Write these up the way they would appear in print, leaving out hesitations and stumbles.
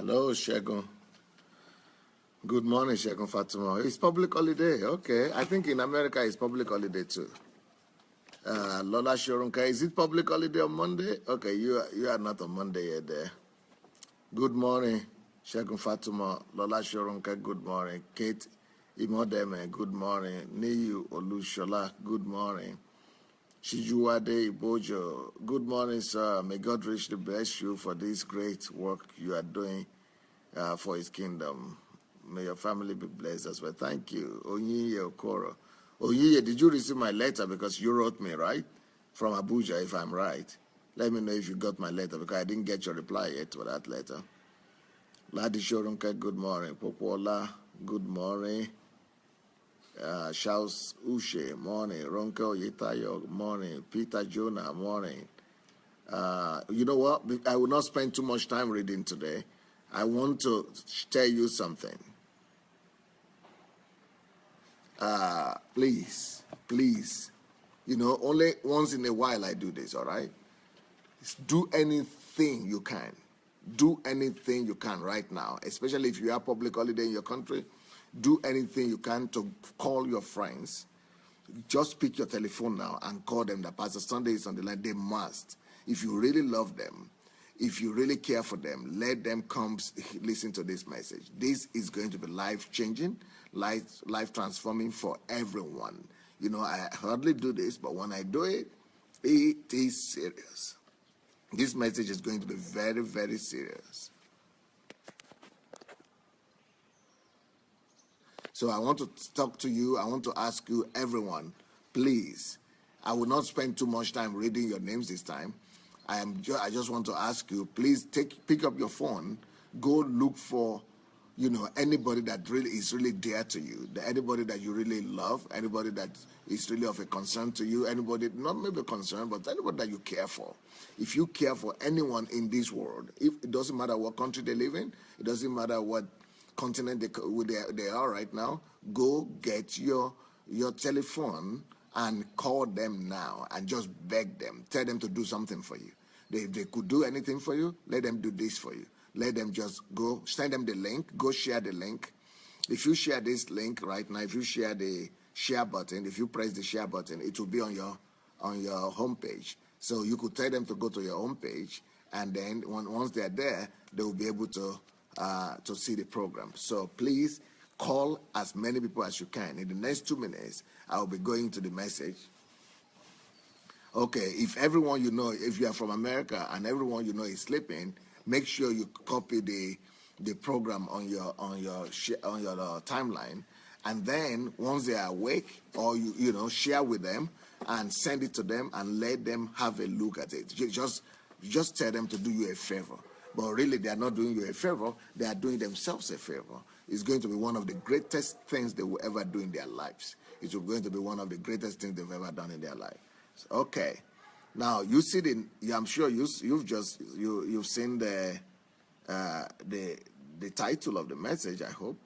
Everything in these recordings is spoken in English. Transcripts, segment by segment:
Hello, Shegun. Good morning, Shegun Fatima. It's public holiday. Okay. I think in America it's public holiday too. Lola Shorunka, is it public holiday on Monday? Okay, you are not on Monday yet there. Good morning, Shegun Fatima. Lola Shorunka, good morning. Kate Imodeme, good morning. Niyu Olushola, good morning. Shijuwade Ibojo, good morning, sir. May God richly bless you for this great work you are doing for his kingdom. May your family be blessed as well. Thank you. Onyiye Okoro. Onyiye, did you receive my letter? Because you wrote me, right? From Abuja, if I'm right. Let me know if you got my letter, because I didn't get your reply yet for that letter. Ladi Shorunke, good morning. Popola, good morning. Shaus Ushe, morning. Ronke Oyetayo, morning. Peter Jonah, morning. You know what? I will not spend too much time reading today. I want to tell you something. Please, only once in a while I do this, all right? Do anything you can. Do anything you can right now, especially if you have public holiday in your country. Do anything you can to call your friends. Just pick your telephone now and call them that Pastor Sunday is on the line. They must. If you really love them, if you really care for them, let them come listen to this message. This is going to be life-changing, life-transforming for everyone. I hardly do this, but when I do it, it is serious. This message is going to be very, very serious. So I want to talk to you. I want to ask you, everyone, please. I will not spend too much time reading your names this time. I just want to ask you, please pick up your phone, go look for, anybody that really is really dear to you, anybody that you really love, anybody that is really of a concern to you, anybody, not maybe a concern, but anybody that you care for. If you care for anyone in this world, it doesn't matter what country they live in, it doesn't matter what continent they are right now, go get your telephone and call them now and just beg them. Tell them to do something for you. If they could do anything for you, let them do this for you. Let them just go, send them the link, go share the link. If you share this link right now, if you share the share button, if you press the share button, it will be on your homepage. So you could tell them to go to your homepage, and then once they're there, they will be able to see the program. So please call as many people as you can. In the next 2 minutes, I will be going to the message. Okay, if everyone if you are from America and everyone is sleeping, make sure you copy the program on your timeline, and then once they are awake, or share with them and send it to them and let them have a look at it. Just tell them to do you a favor. But really, they are not doing you a favor. They are doing themselves a favor. It's going to be one of the greatest things they will ever do in their lives. It's going to be one of the greatest things they've ever done in their life. Okay. Now, you see I'm sure you've seen the title of the message, I hope.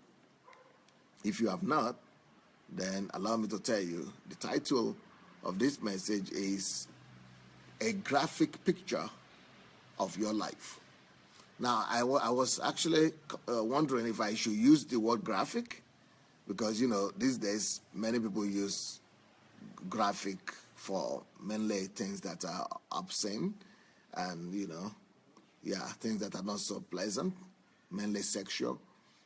If you have not, then allow me to tell you, the title of this message is A Graphic Picture of Your Life. Now, I was actually wondering if I should use the word graphic, because, these days, many people use graphic for mainly things that are obscene and, things that are not so pleasant, mainly sexual.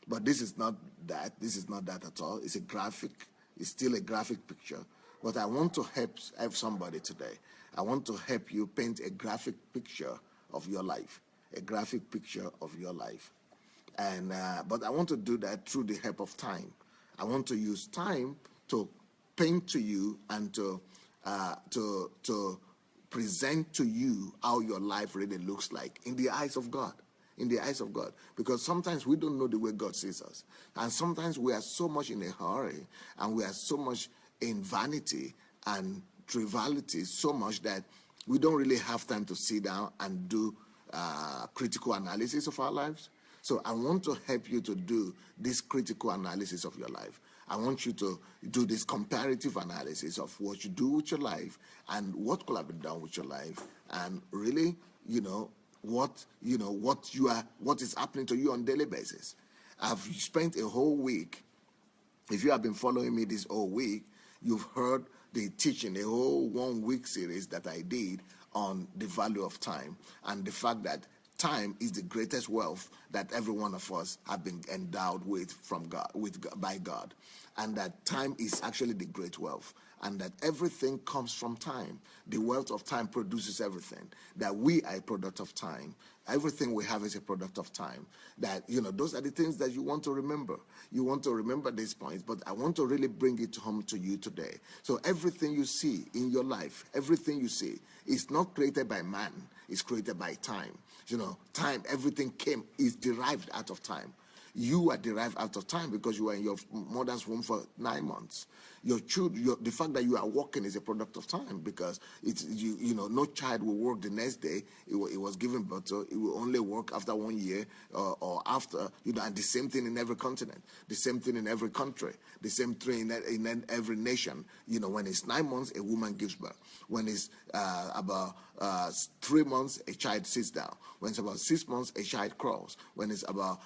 But this is not that. This is not that at all. It's a graphic. It's still a graphic picture. But I want to help somebody today. I want to help you paint a graphic picture of your life. A graphic picture of your life. And but I want to do that through the help of time. I want to use time to paint to you and to present to you how your life really looks like in the eyes of God. In the eyes of God. Because sometimes we don't know the way God sees us. And sometimes we are so much in a hurry, and we are so much in vanity and triviality, so much that we don't really have time to sit down and do critical analysis of our lives. So I want to help you to do this critical analysis of your life. I want you to do this comparative analysis of what you do with your life and what could have been done with your life, and really, what is happening to you on a daily basis. I've spent a whole week. If you have been following me this whole week, you've heard the teaching, a whole 1 week series that I did on the value of time and the fact that time is the greatest wealth that every one of us have been endowed with by God, and that time is actually the great wealth, and that everything comes from time. The wealth of time produces everything. That we are a product of time. Everything we have is a product of time. That, those are the things that you want to remember. You want to remember these points, but I want to really bring it home to you today. So everything you see in your life, everything you see, is not created by man. It's created by time. Time, everything is derived out of time. You are derived out of time because you were in your mother's womb for 9 months. The fact that you are working is a product of time, because no child will work the next day it was given birth to. It will only work after 1 year or after, and the same thing in every continent, the same thing in every country, the same thing in every nation. When it's 9 months, a woman gives birth. When it's about 3 months, a child sits down. When it's about 6 months, a child crawls. When it's about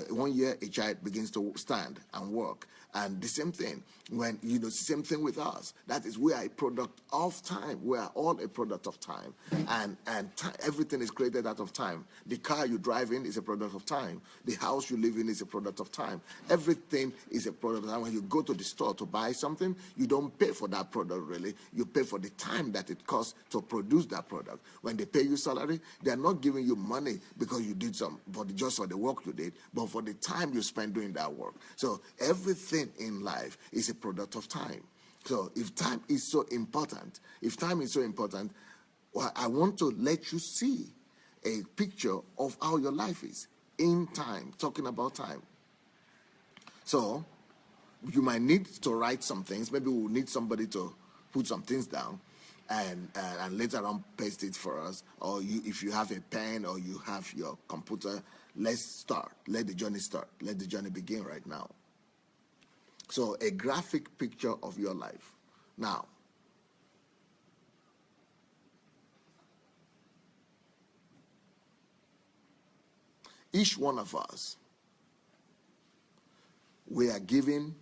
1 year, a child begins to stand and walk. And the same thing the same thing with us. That is, we are a product of time. We are all a product of time, and everything is created out of time. The car you drive in is a product of time. The house you live in is a product of time. Everything is a product of time. When you go to the store to buy something, you don't pay for that product really. You pay for the time that it costs to produce that product. When they pay you salary, they are not giving you money because you did just for the work you did, but for the time you spend doing that work. So everything in life is a product of time. So if time is so important, well, I want to let you see a picture of how your life is in time, talking about time. So you might need to write some things. Maybe we'll need somebody to put some things down and later on paste it for us. Or if you have a pen or you have your computer, let's start. Let the journey start. Let the journey begin right now. So a graphic picture of your life. Now, each one of us, we are given,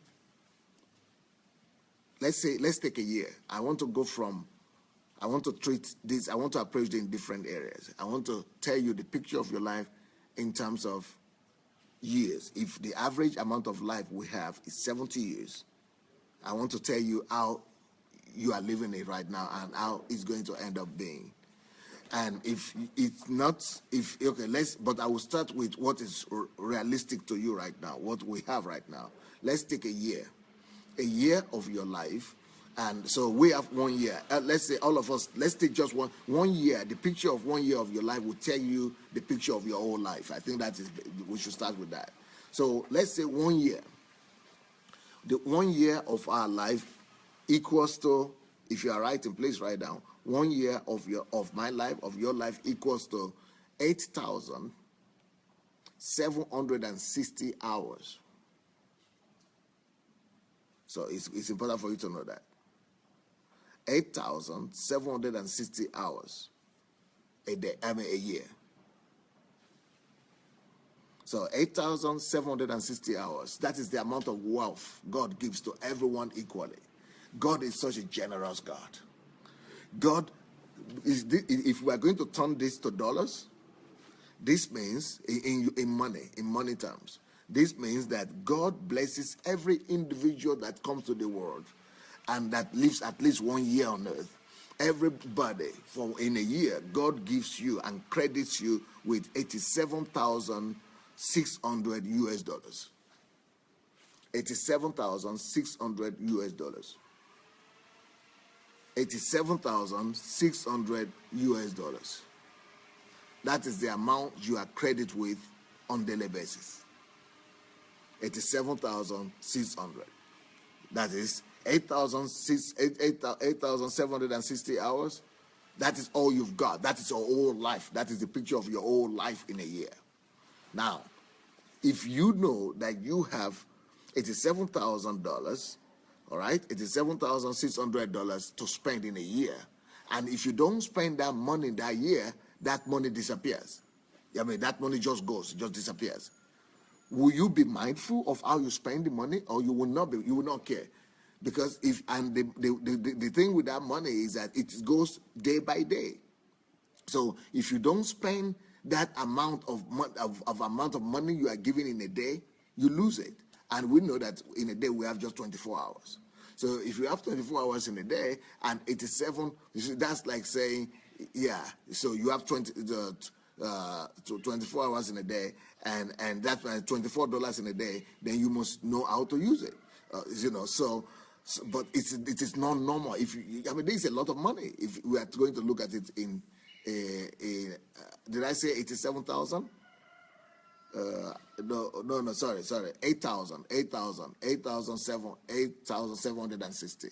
let's take a year. I want to treat this, I want to approach it in different areas. I want to tell you the picture of your life in terms of years. If the average amount of life we have is 70 years, I want to tell you how you are living it right now and how it's going to end up being. And if it's not, but I will start with what is realistic to you right now, what we have right now. Let's take a year of your life. And so we have 1 year. Let's say all of us, let's take just one year. The picture of 1 year of your life will tell you the picture of your whole life. I think we should start with that. So let's say 1 year. The 1 year of our life equals to, if you are writing, please write down, 1 year of my life, of your life, equals to 8,760 hours. So it's important for you to know that. 8,760 hours a year. So 8,760 hours, that is the amount of wealth God gives to everyone equally. God is such a generous God. God if we are going to turn this to dollars, this means in money terms, this means that God blesses every individual that comes to the world and that lives at least 1 year on earth. Everybody in a year, God gives you and credits you with $87,600 US. $87,600 US. $87,600 US. That is the amount you are credited with on daily basis. 87,600. That is 8,760 hours. That is all you've got. That is your whole life. That is the picture of your whole life in a year. Now, if you know that you have $87,000, all right, $87,600 to spend in a year, and if you don't spend that money that year, that money disappears. I mean, that money just goes, just disappears. Will you be mindful of how you spend the money, or you will not be? You will not care, because if and the thing with that money is that it goes day by day. So if you don't spend that amount of money you are giving in a day, you lose it. And we know that in a day we have just 24 hours. So if you have 24 hours in a day and 87, that's like saying, yeah. So you have 24 hours in a day, and that's $24 in a day. Then you must know how to use it. But it is not normal. If you, I mean, there is a lot of money. If we are going to look at it in did I say 87,000? No, sorry, 8,760,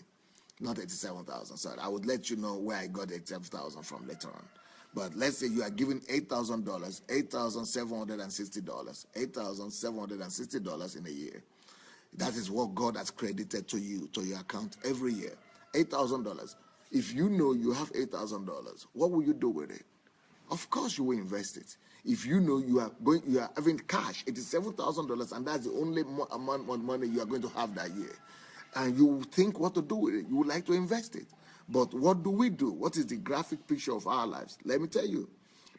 not 87,000. Sorry, I would let you know where I got 87,000 from later on. But let's say you are giving $8,000, $8,760, $8,760 in a year. That is what God has credited to you, to your account every year. $8,000. If you know you have $8,000, what will you do with it? Of course, you will invest it. If you know you are having cash, $87,000, and that's the only amount of money you are going to have that year, and you think what to do with it, you would like to invest it. But what do we do? What is the graphic picture of our lives? Let me tell you.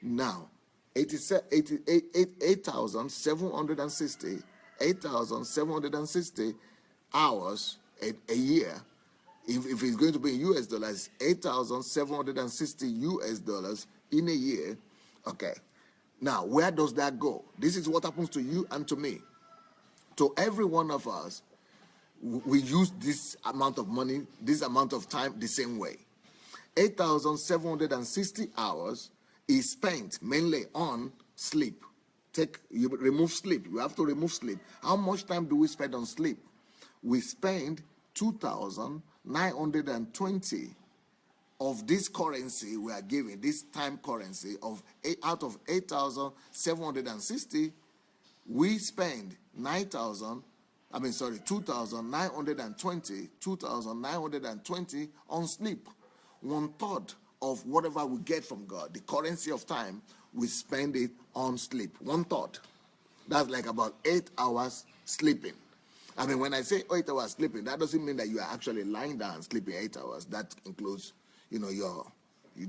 Now, 8,760 hours a year. If it's going to be in US dollars, 8,760 US dollars in a year. Okay. Now, where does that go? This is what happens to you and to me. To every one of us, we use this amount of money, this amount of time the same way. 8,760 hours is spent mainly on sleep. You remove sleep. You have to remove sleep. How much time do we spend on sleep? We spend 2,920 of this currency we are giving, this time currency out of 8,760, we spend 2,920 on sleep. 1/3 of whatever we get from God, the currency of time, we spend it on sleep. 1/3. That's like about 8 hours sleeping. I mean, when I say 8 hours sleeping, that doesn't mean that you are actually lying down sleeping 8 hours. That includes, your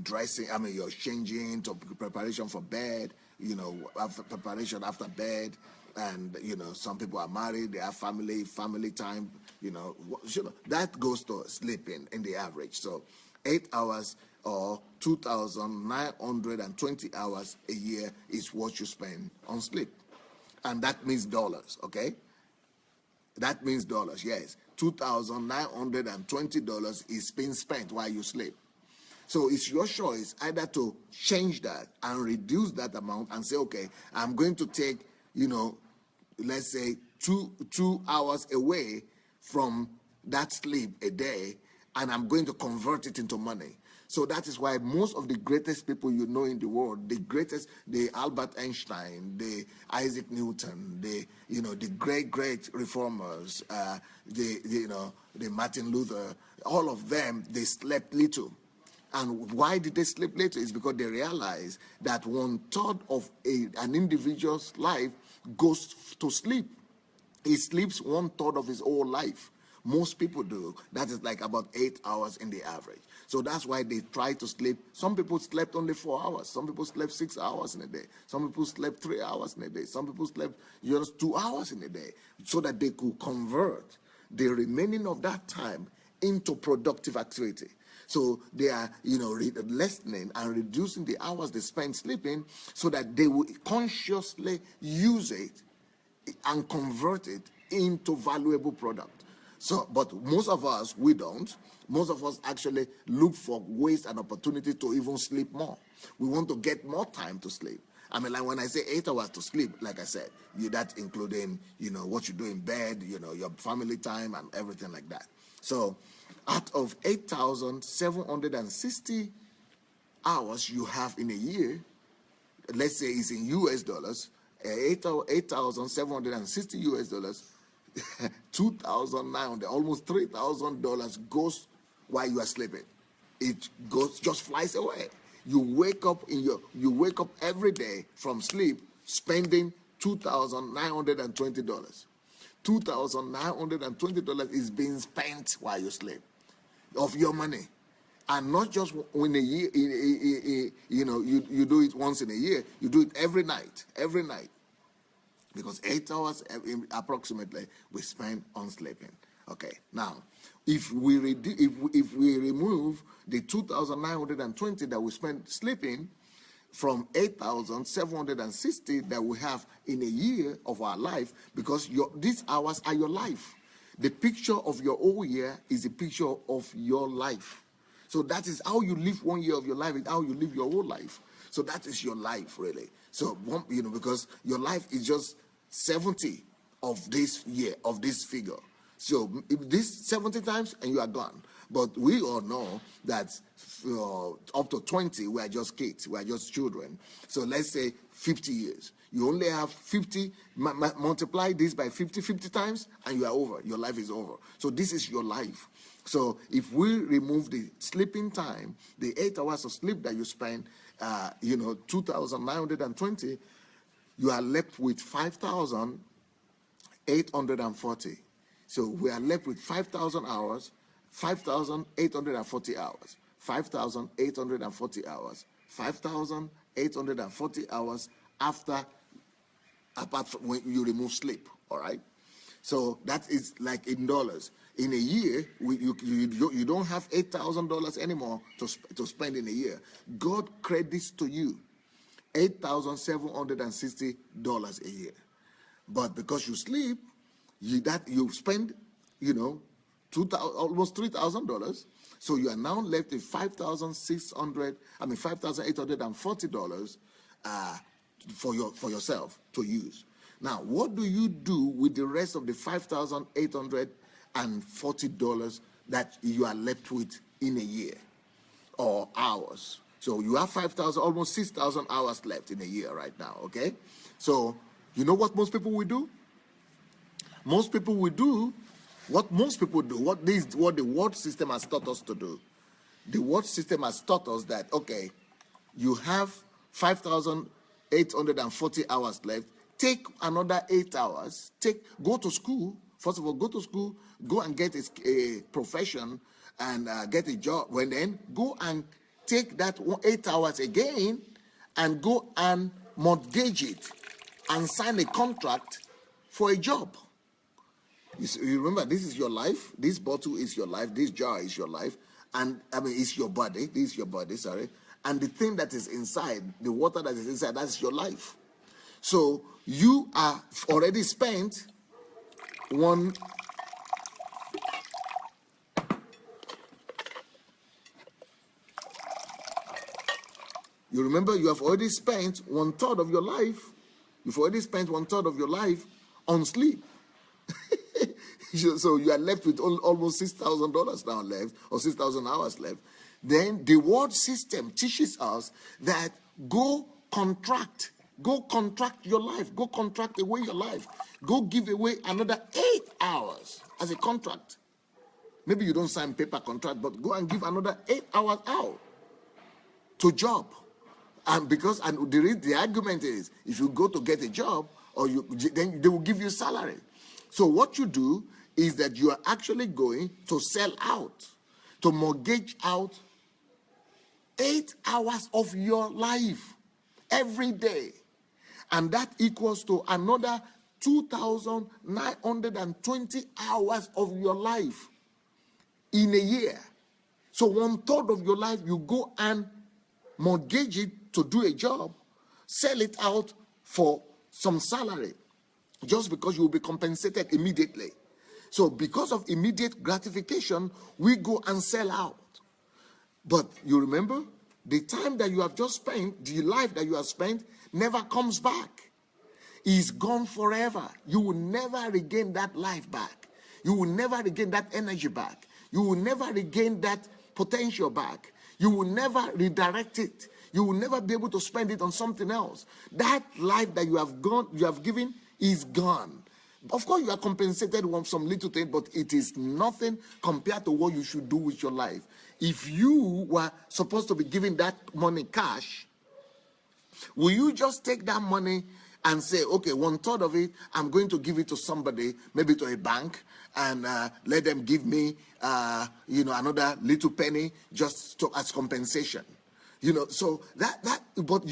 dressing, your changing to preparation for bed, after preparation after bed. And, some people are married, they have family time, that goes to sleeping in the average. So 8 hours or 2,920 hours a year is what you spend on sleep. And that means dollars, okay? That means dollars, yes. $2,920 is being spent while you sleep. So it's your choice either to change that and reduce that amount and say, okay, I'm going to take, let's say 2 hours away from that sleep a day, and I'm going to convert it into money. So that is why most of the greatest people you know in the world, the Albert Einstein, the Isaac Newton, the great reformers, the Martin Luther, all of them, they slept little. And why did they sleep little? It's because they realized that 1/3 of an individual's life goes to sleep. He sleeps 1/3 of his whole life. Most people do. That is like about 8 hours in the average. So that's why they try to sleep. Some people slept only 4 hours. Some people slept 6 hours in a day. Some people slept 3 hours in a day. Some people slept just 2 hours in a day, so that they could convert the remaining of that time into productive activity. So they are, lessening and reducing the hours they spend sleeping, so that they will consciously use it and convert it into valuable product. So, but most of us, we don't. Most of us actually look for ways and opportunity to even sleep more. We want to get more time to sleep. I mean, like when I say 8 hours to sleep, like I said, that's including, what you do in bed, your family time and everything like that. So out of 8,760 hours you have in a year, let's say it's in US dollars, 8,760 US dollars, 2,900, almost $3,000 goes while you are sleeping. It just flies away. you wake up every day from sleep spending $2,920. $2,920 is being spent while you sleep of your money. And not just in a year, you do it once in a year, you do it every night. Because 8 hours approximately we spend on sleeping. Okay, now, if we remove the 2,920 that we spend sleeping from 8,760 that we have in a year of our life, because these hours are your life. The picture of your whole year is a picture of your life. So that is how you live 1 year of your life, is how you live your whole life. So that is your life, really. So, because your life is just 70 of this year, of this figure. So if this 70 times and you are gone. But we all know that up to 20, we are just kids, we are just children. So let's say 50 years. You only have 50, multiply this by 50 times, and you are over. Your life is over. So this is your life. So if we remove the sleeping time, the 8 hours of sleep that you spend, 2,920, you are left with 5,840. So we are left with 5,000 hours, 5,840 hours, 5,840 hours, 5,840 hours apart from when you remove sleep, all right? So that is like in dollars. In a year, you don't have $8,000 anymore to spend in a year. God credits to you $8,760 a year. But because you sleep, you spend, almost $3,000. So you are now left with $5,840 for yourself to use. Now, what do you do with the rest of the $5,840 that you are left with in a year or hours? So you have 5,000, almost 6,000 hours left in a year right now, okay? So you know what most people will do? What the world system has taught us to do. The world system has taught us that, okay, you have 5,840 hours left. Take another 8 hours. Go to school. First of all, go to school. Go and get a profession and get a job. And then go and take that 8 hours again and go and mortgage it and sign a contract for a job. You remember, this is your life. This bottle is your life. This jar is your life. And, it's your body. This is your body, sorry. And the thing that is inside, the water that is inside, that's your life. So you are already spent one. You remember, you have already spent 1/3 of your life. You've already spent 1/3 of your life on sleep. So you are left with almost $6,000 now left, or 6,000 hours left. Then the world system teaches us that go contract your life, go contract away your life, go give away another 8 hours as a contract. Maybe you don't sign paper contract, but go and give another 8 hours out to job. And the argument is, if you go to get a job, then they will give you salary. So what you do is that you are actually going to sell out, to mortgage out 8 hours of your life every day. And that equals to another 2,920 hours of your life in a year. So 1/3 of your life, you go and mortgage it to do a job, sell it out for some salary, just because you will be compensated immediately. So because of immediate gratification, we go and sell out. But you remember, the time that you have just spent, the life that you have spent, never comes back. It's gone forever. You will never regain that life back. You will never regain that energy back. You will never regain that potential back. You will never redirect it. You will never be able to spend it on something else. That life that you have given is gone. Of course, you are compensated on some little thing, but it is nothing compared to what you should do with your life. If you were supposed to be giving that money cash, will you just take that money and say, okay, 1/3 of it, I'm going to give it to somebody, maybe to a bank, and let them give me, another little penny just as compensation? So but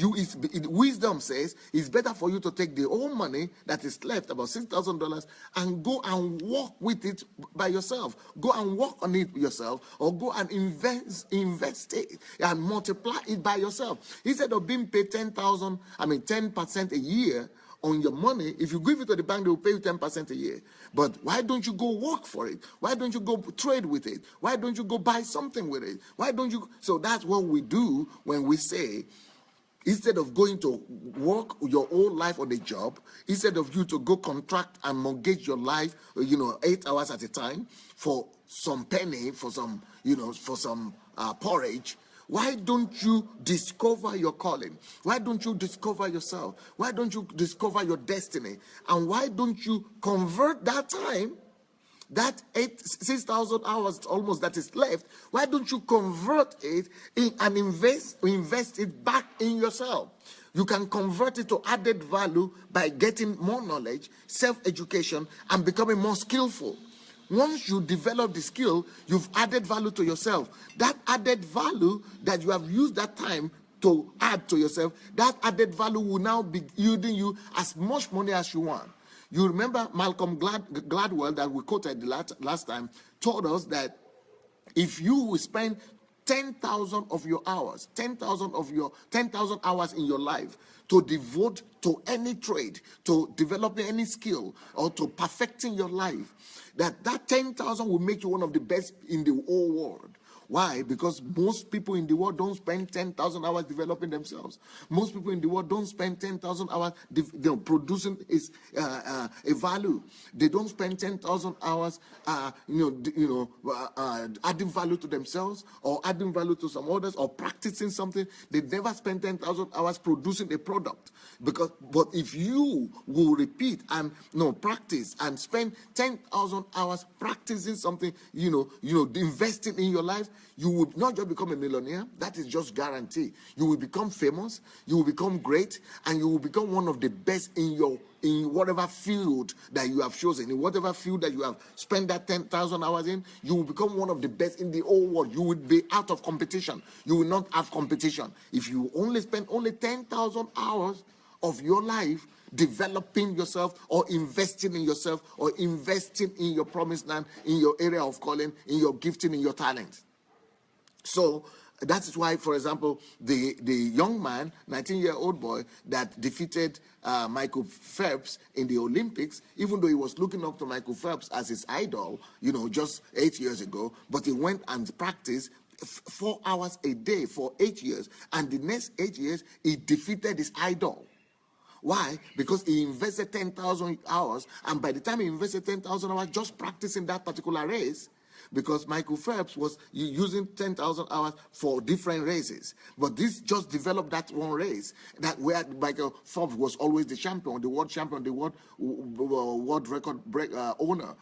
wisdom says it's better for you to take the whole money that is left, about $6,000, and go and work with it by yourself. Go and work on it yourself, or go and invest it and multiply it by yourself. Instead of being paid 10% a year on your money, if you give it to the bank, they will pay you 10% a year. But why don't you go work for it? Why don't you go trade with it? Why don't you go buy something with it? Why don't you? So that's what we do when we say, instead of going to work your whole life on a job, instead of you to go contract and mortgage your life, 8 hours at a time for some penny, for some porridge, why don't you discover your calling? Why don't you discover yourself? Why don't you discover your destiny? And why don't you convert that time, that 6,000 hours almost that is left, why don't you convert it and invest it back in yourself? You can convert it to added value by getting more knowledge, self-education, and becoming more skillful. Once you develop the skill, you've added value to yourself. That added value that you have used that time to add to yourself, that added value will now be yielding you as much money as you want. You remember Malcolm Gladwell that we quoted the last time told us that if you will spend 10,000 of your hours, 10,000 hours in your life to devote to any trade, to developing any skill, or to perfecting your life, that 10,000 will make you one of the best in the whole world. Why? Because most people in the world don't spend 10,000 hours developing themselves. Most people in the world don't spend 10,000 hours producing a value. They don't spend 10,000 hours, adding value to themselves, or adding value to some others, or practicing something. They never spend 10,000 hours producing a product. But if you will repeat and practice and spend 10,000 hours practicing something, investing in your life, you will not just become a millionaire. That is just guarantee. You will become famous, you will become great, and you will become one of the best in whatever field that you have chosen. In whatever field that you have spent that 10,000 hours in, you will become one of the best in the whole world. You will be out of competition. You will not have competition. If you only spend 10,000 hours of your life developing yourself, or investing in yourself, or investing in your promised land, in your area of calling, in your gifting, in your talent. So that is why, for example, the young man, 19-year-old boy that defeated Michael Phelps in the Olympics, even though he was looking up to Michael Phelps as his idol, just 8 years ago, but he went and practiced 4 hours a day for 8 years, and the next 8 years he defeated his idol. Why? Because he invested 10,000 hours, and by the time he invested 10,000 hours just practicing that particular race, because Michael Phelps was using 10,000 hours for different races, but this just developed that one race, that where Michael Phelps was always the champion, the world champion, the world record owner.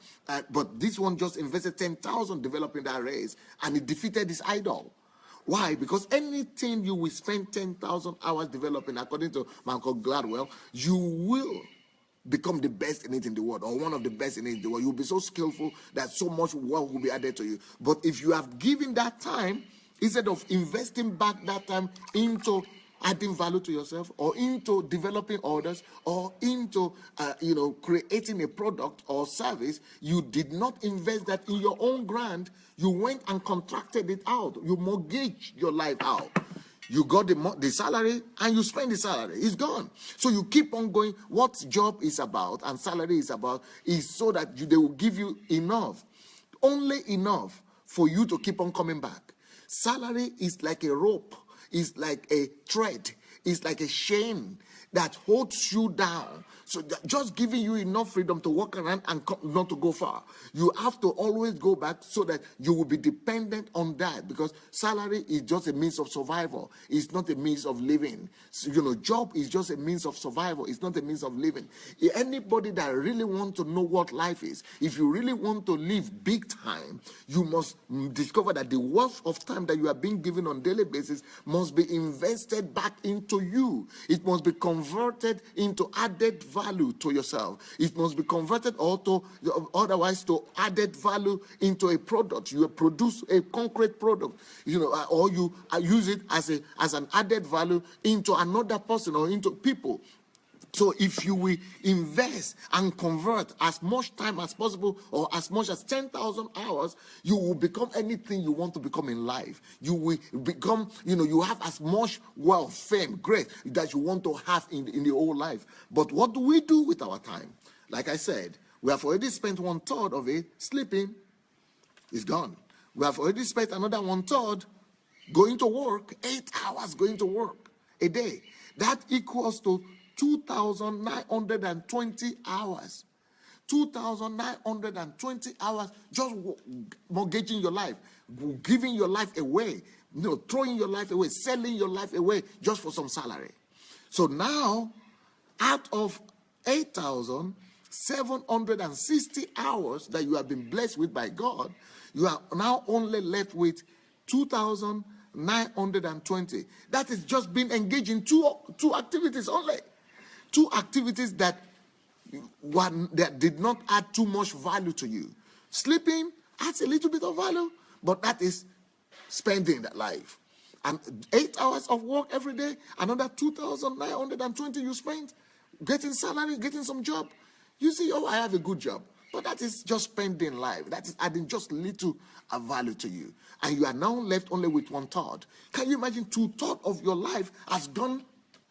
But this one just invested 10,000 developing that race, and he defeated his idol. Why? Because anything you will spend 10,000 hours developing, according to Malcolm Gladwell, you will become the best in it in the world, or one of the best in it in the world. You'll be so skillful that so much work will be added to you. But if you have given that time, instead of investing back that time into adding value to yourself, or into developing others, or into creating a product or service, you did not invest that in your own grant. You went and contracted it out. You mortgaged your life out. You got the salary, and you spend the salary. It's gone. So you keep on going. What job is about and salary is about is so that they will give you enough, only enough for you to keep on coming back. Salary is like a rope. It's like a thread. It's like a chain that holds you down So just giving you enough freedom to walk around and not to go far. You have to always go back so that you will be dependent on that, because salary is just a means of survival. It's not a means of living. So, job is just a means of survival. It's not a means of living. Anybody that really wants to know what life is, if you really want to live big time, you must discover that the wealth of time that you are being given on a daily basis must be invested back into you. It must be converted into added value to yourself. It must be converted otherwise to added value into a product. You produce a concrete product, or you use it as an added value into another person or into people. So if you will invest and convert as much time as possible, or as much as 10,000 hours, you will become anything you want to become in life. You will become, you have as much wealth, fame, grace that you want to have in the whole life. But what do we do with our time? Like I said, we have already spent 1/3 of it sleeping. It's gone. We have already spent another 1/3 going to work, 8 hours going to work a day. That equals to 2,920 hours. 2,920 hours just mortgaging your life, giving your life away, throwing your life away, selling your life away just for some salary. So now, out of 8,760 hours that you have been blessed with by God, you are now only left with 2,920. That is just being engaged in two activities only. Two activities that did not add too much value to you. Sleeping adds a little bit of value, but that is spending that life. And 8 hours of work every day, another 2,920 you spend getting salary, getting some job. You see, I have a good job. But that is just spending life. That is adding just little value to you. And you are now left only with 1/3. Can you imagine 2/3 of your life has gone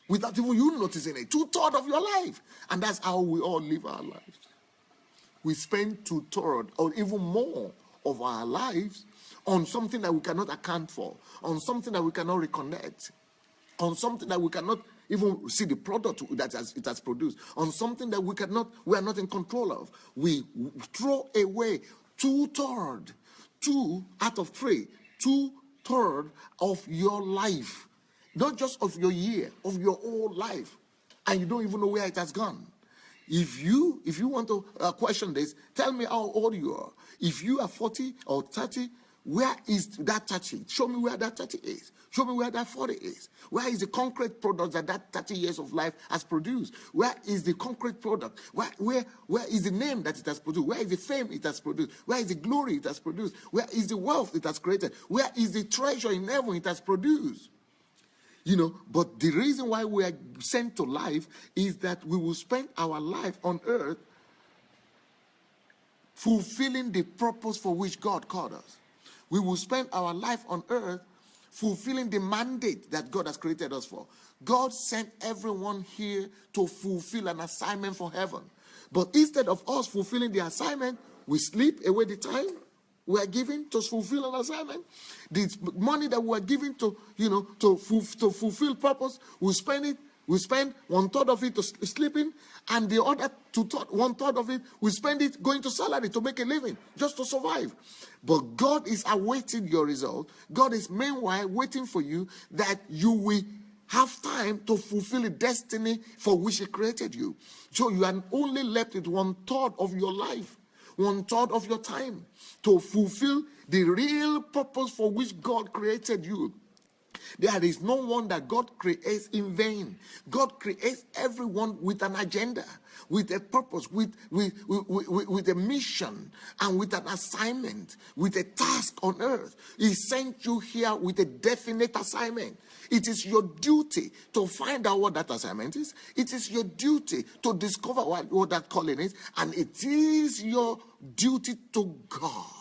without even you noticing it? 2/3 of your life. And that's how we all live our lives. We spend 2/3 or even more of our lives on something that we cannot account for, on something that we cannot reconnect, on something that we cannot even see the product that it has produced, on something that we are not in control of. We throw away 2/3, 2 out of 3, 2/3 of your life. Not just of your year, of your whole life. And you don't even know where it has gone. If you want to question this, tell me how old you are. If you are 40 or 30, where is that 30? Show me where that 30 is. Show me where that 40 is. Where is the concrete product that 30 years of life has produced? Where is the concrete product? Where is the name that it has produced? Where is the fame it has produced? Where is the glory it has produced? Where is the wealth it has created? Where is the treasure in heaven it has produced? But the reason why we are sent to life is that we will spend our life on earth fulfilling the purpose for which God called us. We will spend our life on earth fulfilling the mandate that God has created us for. God sent everyone here to fulfill an assignment for heaven. But instead of us fulfilling the assignment, we sleep away the time we are given to fulfill an assignment. The money that we are given to fulfill purpose, we spend it. We spend 1/3 of it to sleeping, and the other 1/3 of it, we spend it going to salary to make a living, just to survive. But God is awaiting your result. God is meanwhile waiting for you that you will have time to fulfill the destiny for which He created you. So you are only left with 1/3 of your life, 1/3 of your time to fulfill the real purpose for which God created you. There is no one that God creates in vain. God creates everyone with an agenda, with a purpose, with a mission, and with an assignment, with a task on earth. He sent you here with a definite assignment. It is your duty to find out what that assignment is. It is your duty to discover what that calling is. And it is your duty to God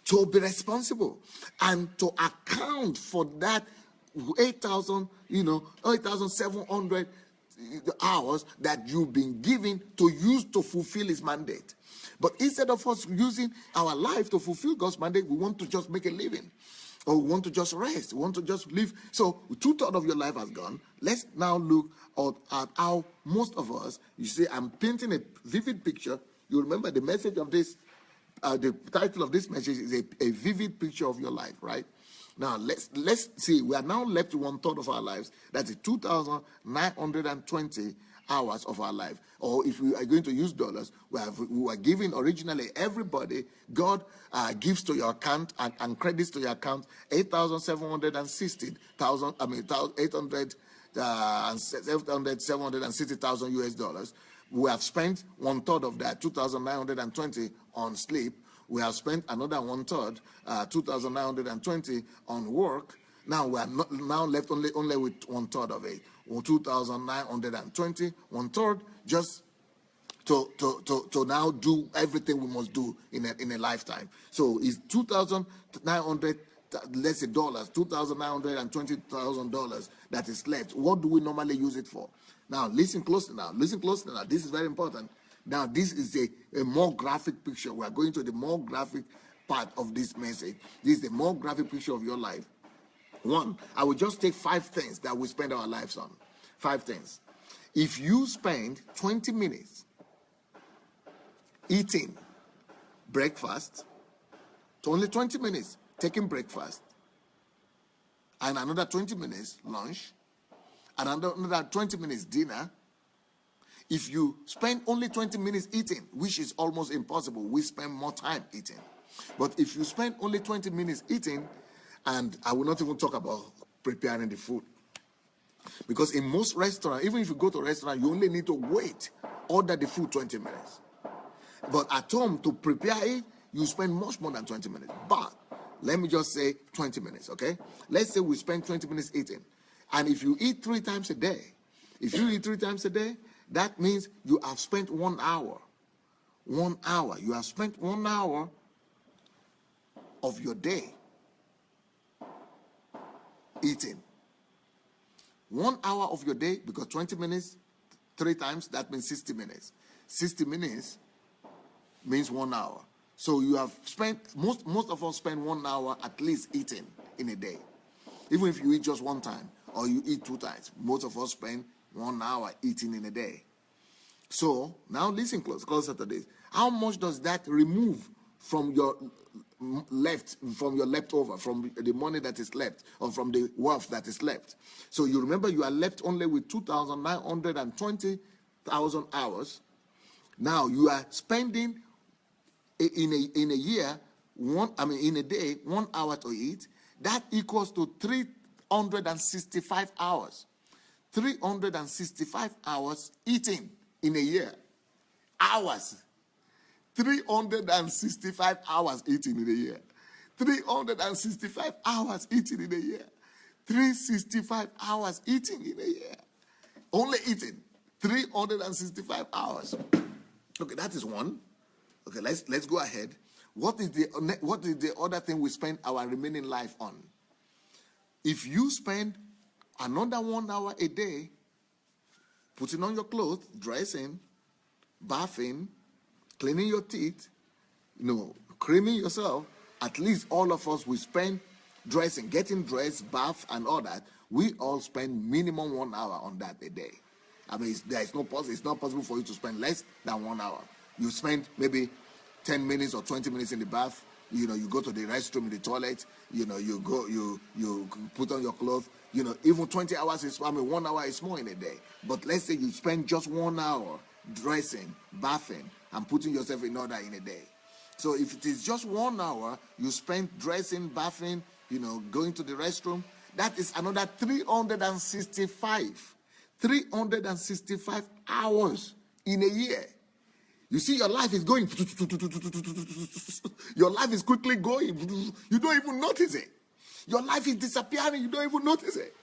to be responsible and to account for that 8,700 hours that you've been given to use to fulfill His mandate. But instead of us using our life to fulfill God's mandate, we want to just make a living. or want to just rest, want to just live. So 2/3 of your life has gone. Let's now look at how most of us, you see, I'm painting a vivid picture. You remember the message of this, the title of this message is a vivid picture of your life, right? Now, let's see. We are now left with 1/3 of our lives. That is 2,920 hours of our life. Or if we are going to use dollars, we were giving originally, everybody, God gives to your account and credits to your account 8,760,000, 760,000 US dollars. We have spent 1/3 of that, 2,920, on sleep. We have spent another 1/3, 2,920, on work. Now we are now left only with 1/3 of it, 2,920, 1/3, just to now do everything we must do in a lifetime. So it's 2,900, let's say dollars, $2,920,000 that is left. What do we normally use it for? Now listen closely now. Listen closely now. This is very important. Now this is a more graphic picture. We are going to the more graphic part of this message. This is the more graphic picture of your life. One, I will just take 5 things that we spend our lives on. 5 things. If you spend 20 minutes eating breakfast, to only 20 minutes taking breakfast, and another 20 minutes lunch, and another 20 minutes dinner, if you spend only 20 minutes eating, which is almost impossible, we spend more time eating. But if you spend only 20 minutes eating, and I will not even talk about preparing the food, because in most restaurants, even if you go to a restaurant, you only need to wait, order the food 20 minutes. But at home, to prepare it, you spend much more than 20 minutes. But let me just say 20 minutes, okay? Let's say we spend 20 minutes eating. And if you eat 3 times a day, that means you have spent 1 hour. 1 hour. You have spent 1 hour of your day eating. 1 hour of your day, because 20 minutes, 3 times, that means 60 minutes. 60 minutes means 1 hour. So you have spent, most of us spend 1 hour at least eating in a day. Even if you eat just 1 time or you eat 2 times, most of us spend 1 hour eating in a day. So now listen closer to this. How much does that remove from your leftover, from the money that is left, or from the wealth that is left? So you remember, you are left only with 2,920,000 hours. Now you are spending in a year, in a day, 1 hour to eat. That equals to 365 hours. 365 hours eating in a year. Hours. 365 hours eating in a year. 365 hours eating in a year. 365 hours eating in a year. Only eating. 365 hours. Okay, that is one. Okay, let's go ahead. What is the other thing we spend our remaining life on? If you spend another 1 hour a day putting on your clothes, dressing, bathing, cleaning your teeth, creaming yourself, at least all of us will spend dressing, getting dressed, bath, and all that. We all spend minimum 1 hour on that a day. It's not possible for you to spend less than 1 hour. You spend maybe 10 minutes or 20 minutes in the bath. You go to the restroom, in the toilet. You put on your clothes. Even 20 hours is, 1 hour is more in a day. But let's say you spend just 1 hour dressing, bathing, and putting yourself in order in a day. So if it is just 1 hour, you spend dressing, bathing, going to the restroom, that is another 365 hours in a year. You see, your life is going. Your life is quickly going. You don't even notice it. Your life is disappearing. You don't even notice it.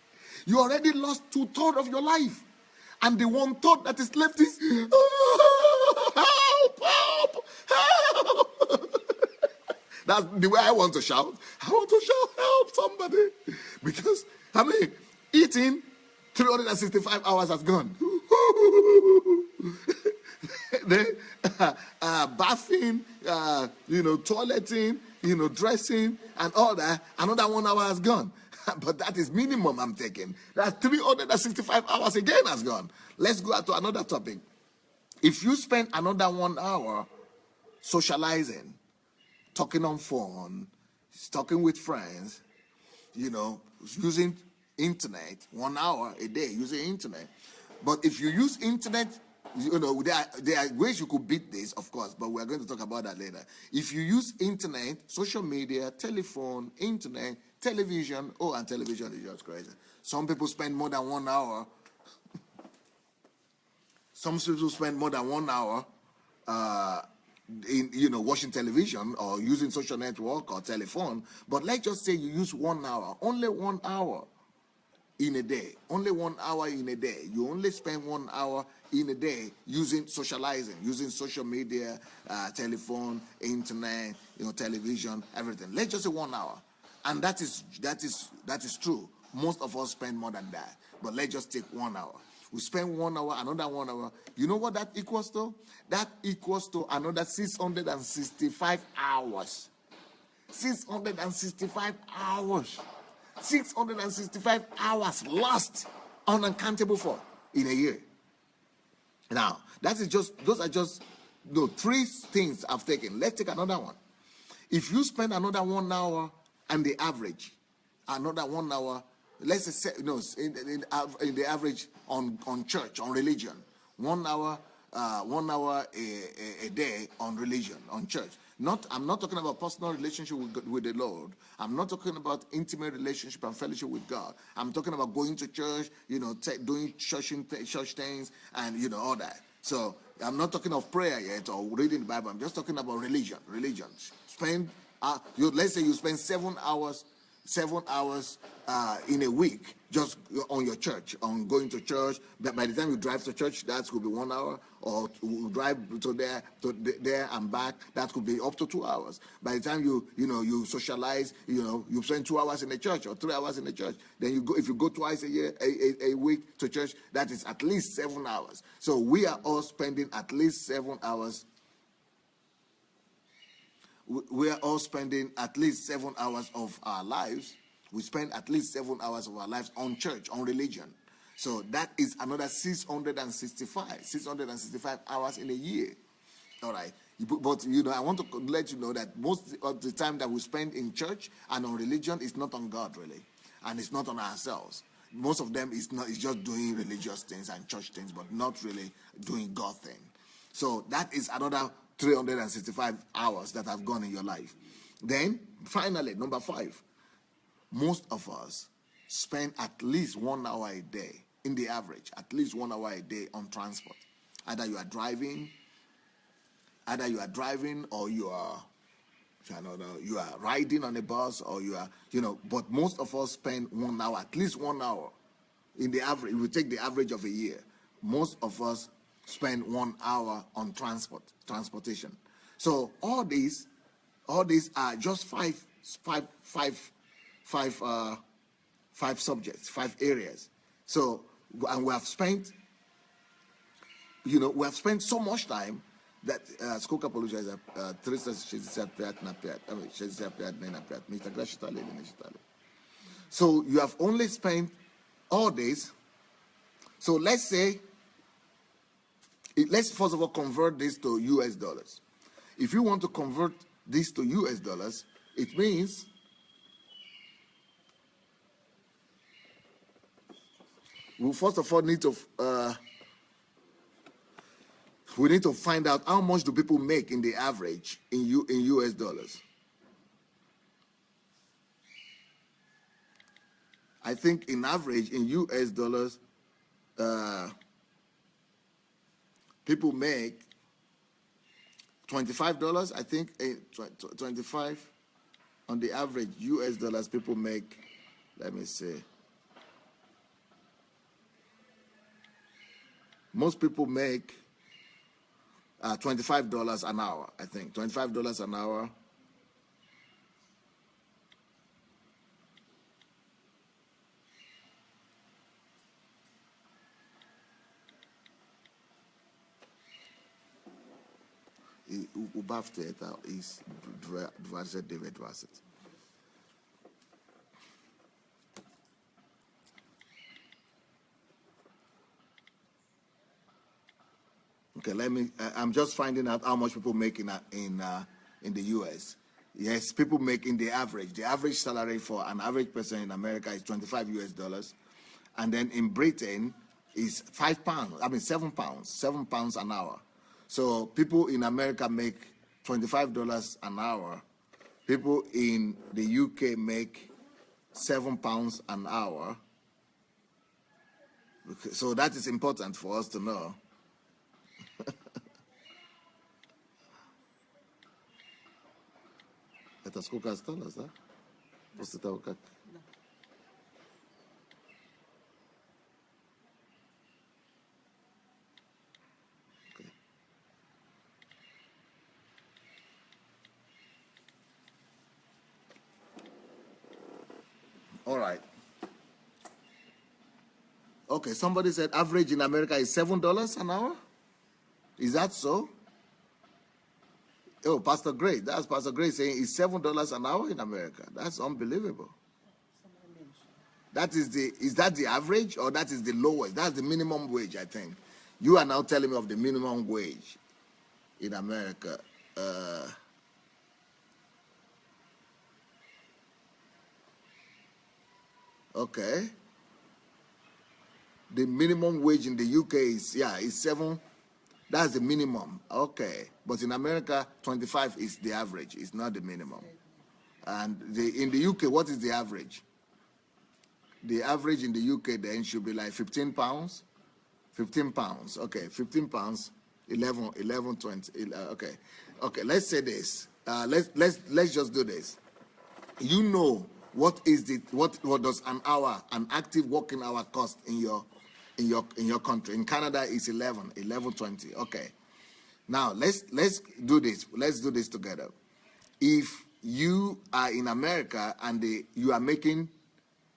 You already lost 2/3 of your life. And the 1/3 that is left is, help, help, help. That's the way I want to shout. I want to shout, help somebody. Because, eating 365 hours has gone. Then bathing, toileting, dressing and all that, another 1 hour has gone. But that is minimum I'm taking. That's 365 hours again has gone. Let's go to another topic. If you spend another 1 hour socializing, talking on phone, talking with friends, using internet, 1 hour a day using internet. But if you use internet, there are ways you could beat this, of course, but we're going to talk about that later. If you use internet, social media, telephone, internet, television, and television is just crazy. Some people spend more than 1 hour. Some people spend more than 1 hour in watching television or using social network or telephone. But let's just say you use 1 hour, only 1 hour in a day, only 1 hour in a day. You only spend 1 hour in a day using socializing, using social media, telephone, internet, television, everything. Let's just say 1 hour, and that is true. Most of us spend more than that, but let's just take 1 hour. We spend 1 hour, another 1 hour. You know what that equals to? That equals to another 665 hours. 665 hours. 665 hours lost, unaccountable for in a year. Now, those are just 3 things I've taken. Let's take another one. If you spend another 1 hour and the average, another 1 hour, let's say in the average on church, on religion, 1 hour, 1 hour a day on religion, on church. I'm not talking about personal relationship with the Lord. I'm not talking about intimate relationship and fellowship with God. I'm talking about going to church, doing church things, and all that. So I'm not talking of prayer yet or reading the Bible. I'm just talking about religion. Let's say you spend 7 hours in a week just on your church, on going to church. But by the time you drive to church, that could be 1 hour, or drive to there and back, that could be up to 2 hours. By the time you socialize, you spend 2 hours in the church or 3 hours in the church. Then if you go twice a week to church, that is at least 7 hours. So we are all spending at least 7 hours. We are all spending at least 7 hours of our lives. We spend at least 7 hours of our lives on church, on religion. So that is another 665 hours in a year. All right. But, I want to let you know that most of the time that we spend in church and on religion is not on God, really. And it's not on ourselves. Most of them is just doing religious things and church things, but not really doing God thing. So that is another 365 hours that have gone in your life. Then, finally, number 5, most of us spend at least 1 hour a day, in the average, at least 1 hour a day on transport. Either you are driving, or you are riding on a bus, or you are, but most of us spend 1 hour, at least 1 hour. In the average, if we take the average of a year, most of us spend 1 hour on transportation. So all these are just five subjects, 5 areas. So, and we have spent so much time that сколько получается 365 на 5, 65 дней на 5. Мы тогда считали или не считали? So you have only spent all days. So let's first of all convert this to US dollars. If you want to convert this to US dollars, it means we first of all need to find out how much do people make in the average in US dollars. I think in average in US dollars, people make $25. I think 25 on the average US dollars people make. Let me see. Most people make $25 an hour. I think $25 an hour. Ubav Theater is David Bassett. Okay, I'm just finding out how much people make in the U.S. Yes, people make in the average. The average salary for an average person in America is $25 US, and then in Britain is £5. I mean £7, £7 an hour. So people in America make $25 an hour. People in the UK make £7 an hour. So that is important for us to know. Это сколько осталось, да? После того, как... Okay. All right. Okay, somebody said average in America is $7 an hour? Is that so? Oh, Pastor Gray. That's Pastor Gray saying it's $7 an hour in America. That's unbelievable. Is that the average or that is the lowest? That's the minimum wage, I think. You are now telling me of the minimum wage in America. Okay. The minimum wage in the UK is 7. That's the minimum. Okay. But in America, 25 is the average. It's not the minimum. And in the UK, what is the average? The average in the UK then should be like £15. £15. Okay, £15. 11, 20. Okay. Okay, let's say this. Let's just do this. You know what does an active working hour cost in your country? In Canada, it's 11.20. Okay. Now let's do this. Let's do this together. If you are in America and you are making,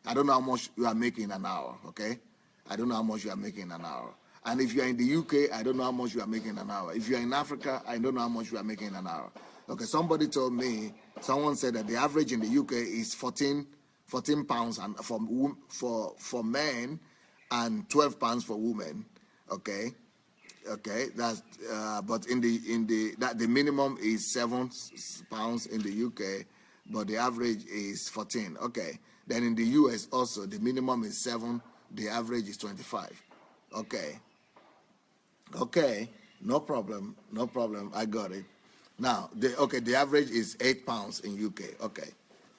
I don't know how much you are making in an hour. Okay, I don't know how much you are making in an hour. And if you are in the UK, I don't know how much you are making in an hour. If you are in Africa, I don't know how much you are making in an hour. Okay, someone said that the average in the UK is 14 pounds and for men and £12 for women. Okay, that's but the minimum is £7 in the UK, but the average is 14. Okay, then in the US also the minimum is 7, the average is 25. Okay, no problem, I got it. Now the average is £8 in UK. Okay,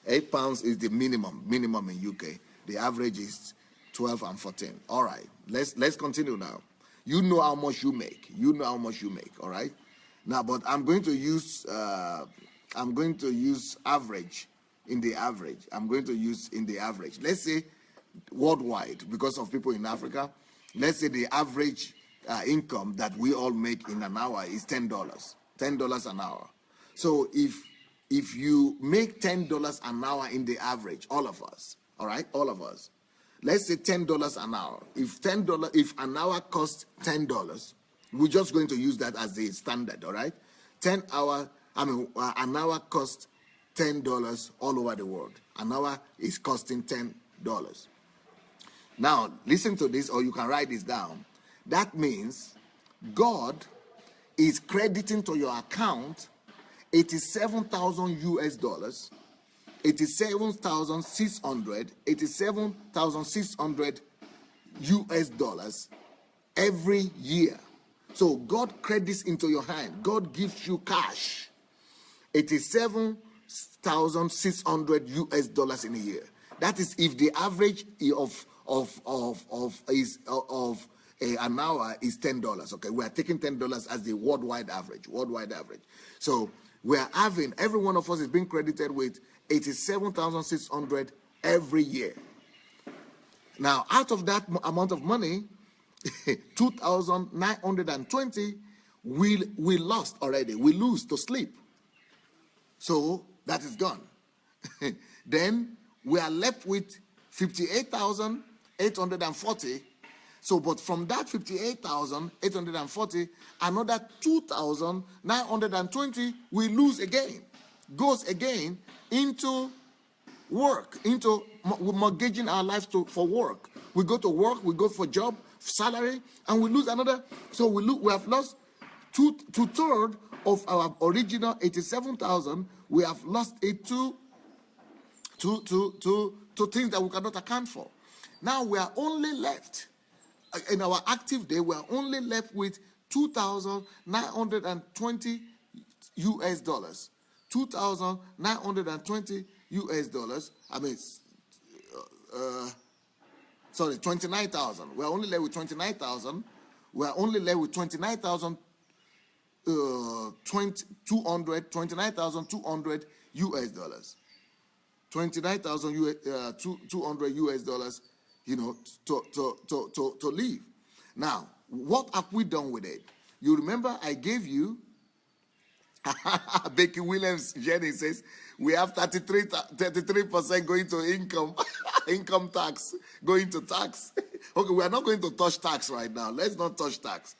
£8 is the minimum in UK. The average is 12 and 14. All right, let's continue now. You know how much you make. All right. Now, but I'm going to use average in the average. Let's say worldwide, because of people in Africa. Let's say the average income that we all make in an hour is $10. $10 an hour. So if you make $10 an hour in the average, all of us, all right, let's say $10 an hour. If an hour costs $10, we're just going to use that as the standard, all right? An hour costs $10 all over the world. An hour is costing $10. Now, listen to this, or you can write this down. That means God is crediting to your account $87,000 US, 87,600 US dollars every year. So God credits into your hand. God gives you cash, 87,600 US dollars in a year. That is if the average of an hour is $10. Okay, we are taking $10 as the worldwide average. So we are having, every one of us is being credited with 87,600 every year. Now, out of that amount of money, 2,920 we lost already. We lose to sleep. So that is gone. Then we are left with 58,840 So, but from that 58,840, another 2,920 we lose again, goes again into work, into mortgaging our lives for work. We go to work, we go for job, salary, and we lose another. So we have lost two-thirds of our original 87,000. We have lost it to things that we cannot account for. Now we are only left, in our active day, we are only left with 2,920 US dollars. 2,920 US dollars. I mean, 29,000. We're only left with 29,000. We're only left with 29,200 US dollars. 29,200 US dollars, to leave. Now, what have we done with it? You remember I gave you, Becky Williams Jenny says, we have 33% going to income tax, going to tax. Okay, we are not going to touch tax right now. Let's not touch tax.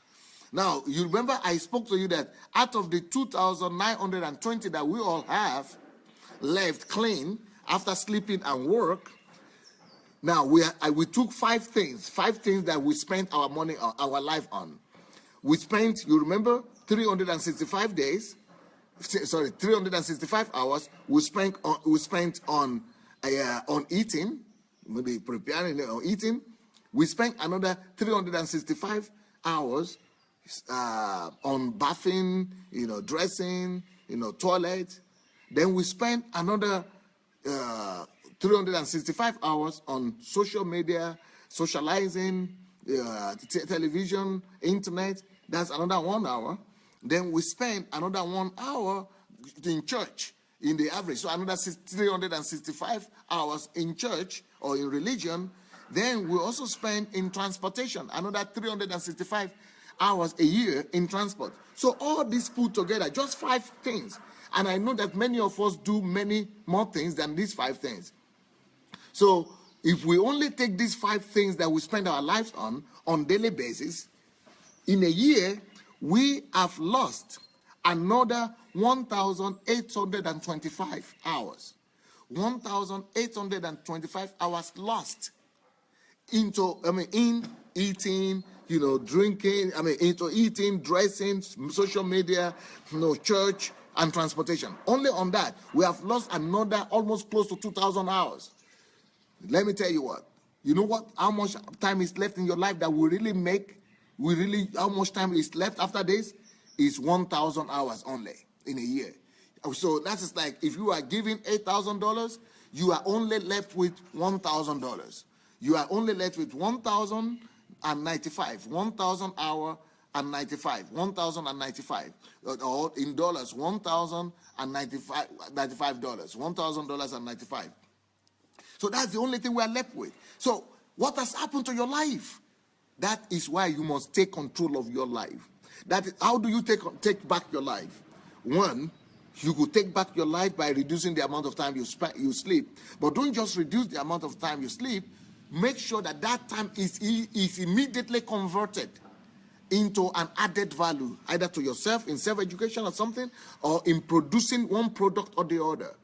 Now, you remember I spoke to you that out of the 2,920 that we all have left clean after sleeping and work, now we took five things that we spent our money, our life on. We spent, you remember, 365 days. 365 hours we spent on eating, maybe preparing or eating. We spent another 365 hours on bathing, dressing, toilet. Then we spent another 365 hours on social media, socializing, television, internet. That's another 1 hour. Then we spend another 1 hour in church in the average. So another 365 hours in church or in religion. Then we also spend in transportation, another 365 hours a year in transport. So all this put together, just 5 things. And I know that many of us do many more things than these 5 things. So if we only take these 5 things that we spend our lives on daily basis, in a year, we have lost another 1,825 hours. 1,825 hours lost in eating, drinking, into eating, dressing, social media, church, and transportation. Only on that, we have lost another almost close to 2,000 hours. Let me tell you what. You know what? How much time is left in your life that will really make? How much time is left after this? Is 1,000 hours only in a year. So that is like if you are giving $8,000, you are only left with $1,000. You are only left with 1,095, 1,000 hour and 95, 1,095, or in dollars, $1,095, $1,000.95. So that's the only thing we are left with. So what has happened to your life? That is why you must take control of your life. That is, how do you take back your life? One, you could take back your life by reducing the amount of time you sleep. But don't just reduce the amount of time you sleep. Make sure that time is immediately converted into an added value, either to yourself in self-education or something, or in producing one product or the other.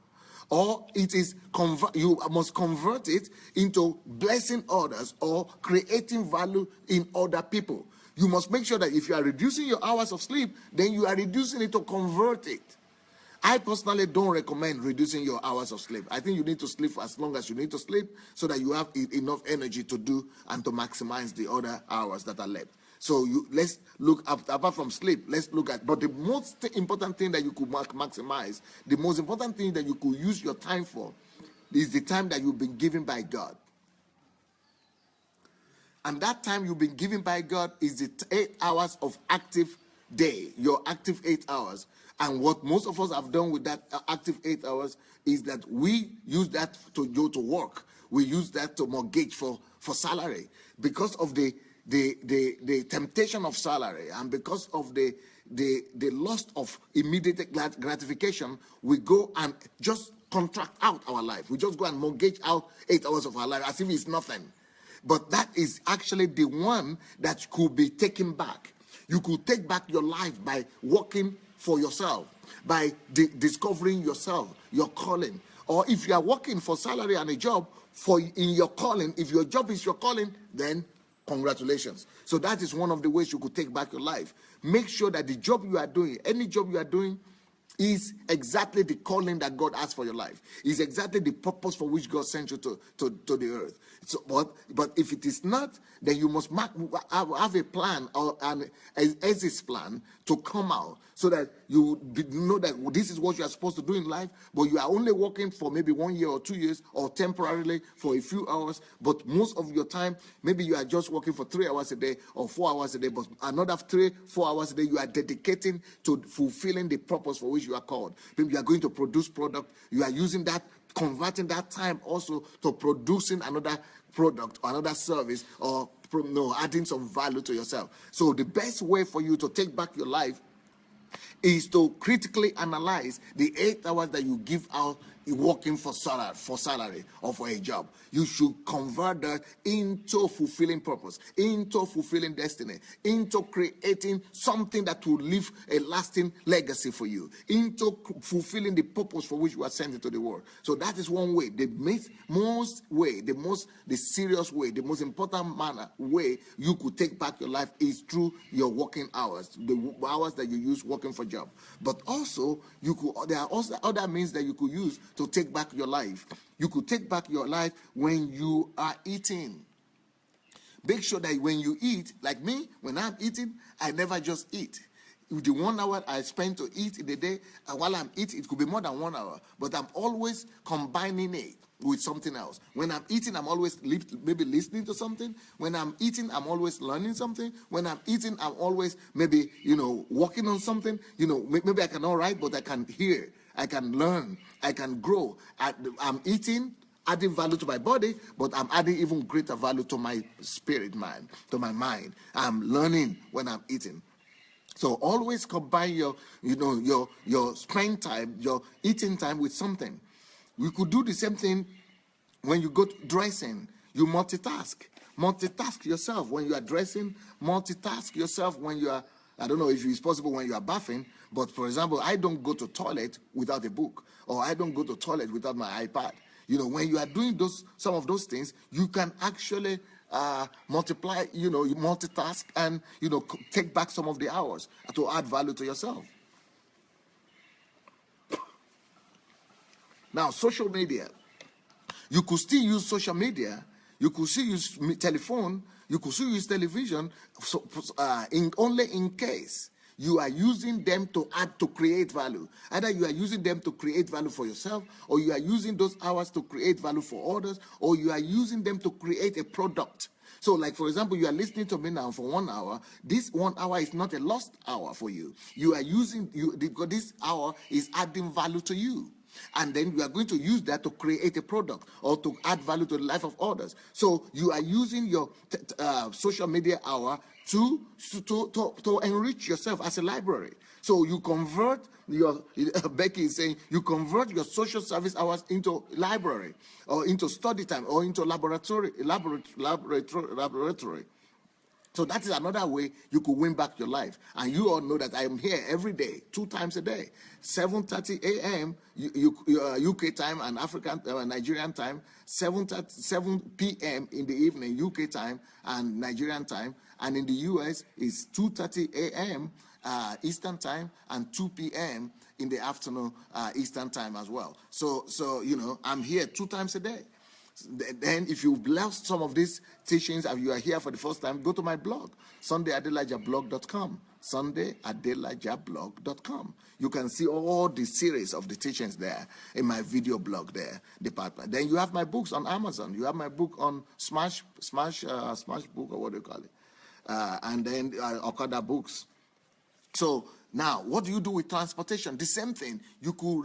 Or you must convert it into blessing others or creating value in other people. You must make sure that if you are reducing your hours of sleep, then you are reducing it to convert it. I personally don't recommend reducing your hours of sleep. I think you need to sleep for as long as you need to sleep so that you have enough energy to do and to maximize the other hours that are left. So let's look apart from sleep, let's look at, but the most important thing that you could maximize, the most important thing that you could use your time for is the time that you've been given by God. And that time you've been given by God is the 8 hours of active day, your active 8 hours. And what most of us have done with that active 8 hours is that we use that to go to work. We use that to mortgage for salary because of the temptation of salary, and because of the lust of immediate gratification, we go and just contract out our life. We just go and mortgage out 8 hours of our life as if it's nothing. But that is actually the one that could be taken back. You could take back your life by working for yourself, by discovering yourself, your calling. Or if you are working for salary and a job for in your calling, if your job is your calling, then congratulations. So that is one of the ways you could take back your life. Make sure that the job you are doing, any job you are doing, is exactly the calling that God has for your life. Is exactly the purpose for which God sent you to the earth. So, but if it is not, then you must have a plan or an exit plan to come out, so that you know that this is what you are supposed to do in life, but you are only working for maybe 1 year or 2 years, or temporarily for a few hours. But most of your time, maybe you are just working for 3 hours a day or 4 hours a day, but another 3-4 hours a day you are dedicating to fulfilling the purpose for which you are called. Maybe you are going to produce product. You are using that, converting that time also to producing another product or another service, or adding some value to yourself. So the best way for you to take back your life is to critically analyze the 8 hours that you give out working for salary or for a job. You should convert that into fulfilling purpose, into fulfilling destiny, into creating something that will leave a lasting legacy for you, into fulfilling the purpose for which you are sent into the world. So that is one way. The serious way, the most important way you could take back your life is through your working hours, the hours that you use working for job. But also, there are also other means that you could use to take back your life. You could take back your life when you are eating. Make sure that when you eat, like me, when I'm eating, I never just eat. The 1 hour I spend to eat in the day, and while I'm eating, it could be more than 1 hour, but I'm always combining it with something else. When I'm eating, I'm always maybe listening to something. When I'm eating, I'm always learning something. When I'm eating, I'm always maybe, working on something. Maybe I cannot write, but I can hear. I can learn, I can grow. I'm eating, adding value to my body, but I'm adding even greater value to my spirit mind, to my mind. I'm learning when I'm eating. So always combine your spend time, your eating time with something. We could do the same thing when you go dressing. You multitask. Multitask yourself when you are dressing. Multitask yourself when you are, I don't know if it's possible when you are bathing, but for example, I don't go to toilet without a book, or I don't go to toilet without my iPad. When you are doing some of those things, you can actually multiply, you multitask, and, take back some of the hours to add value to yourself. Now, social media. You could still use social media. You could still use telephone. You could still use television, only in case you are using them to create value. Either you are using them to create value for yourself, or you are using those hours to create value for others, or you are using them to create a product. So, like, for example, you are listening to me now for 1 hour. This 1 hour is not a lost hour for you. You are using, because this hour is adding value to you. And then you are going to use that to create a product or to add value to the life of others. So you are using your social media hour to enrich yourself as a library. So you convert Becky is saying, you convert your social service hours into library, or into study time, or into laboratory. So that is another way you could win back your life. And you all know that I am here every day, 2 times a day, 7:30 a.m. UK time and African Nigerian time, 7 p.m. in the evening UK time and Nigerian time, and in the US is 2:30 a.m. Eastern time and 2 p.m. in the afternoon Eastern time as well. So I'm here 2 times a day. Then, if you've lost some of these teachings and you are here for the first time, go to my blog, SundayAdelajablog.com. SundayAdelajablog.com. You can see all the series of the teachings there in my video blog there department. Then you have my books on Amazon. You have my book on Smash Book, or what do you call it? And then Okada Books. So now, what do you do with transportation? The same thing. You could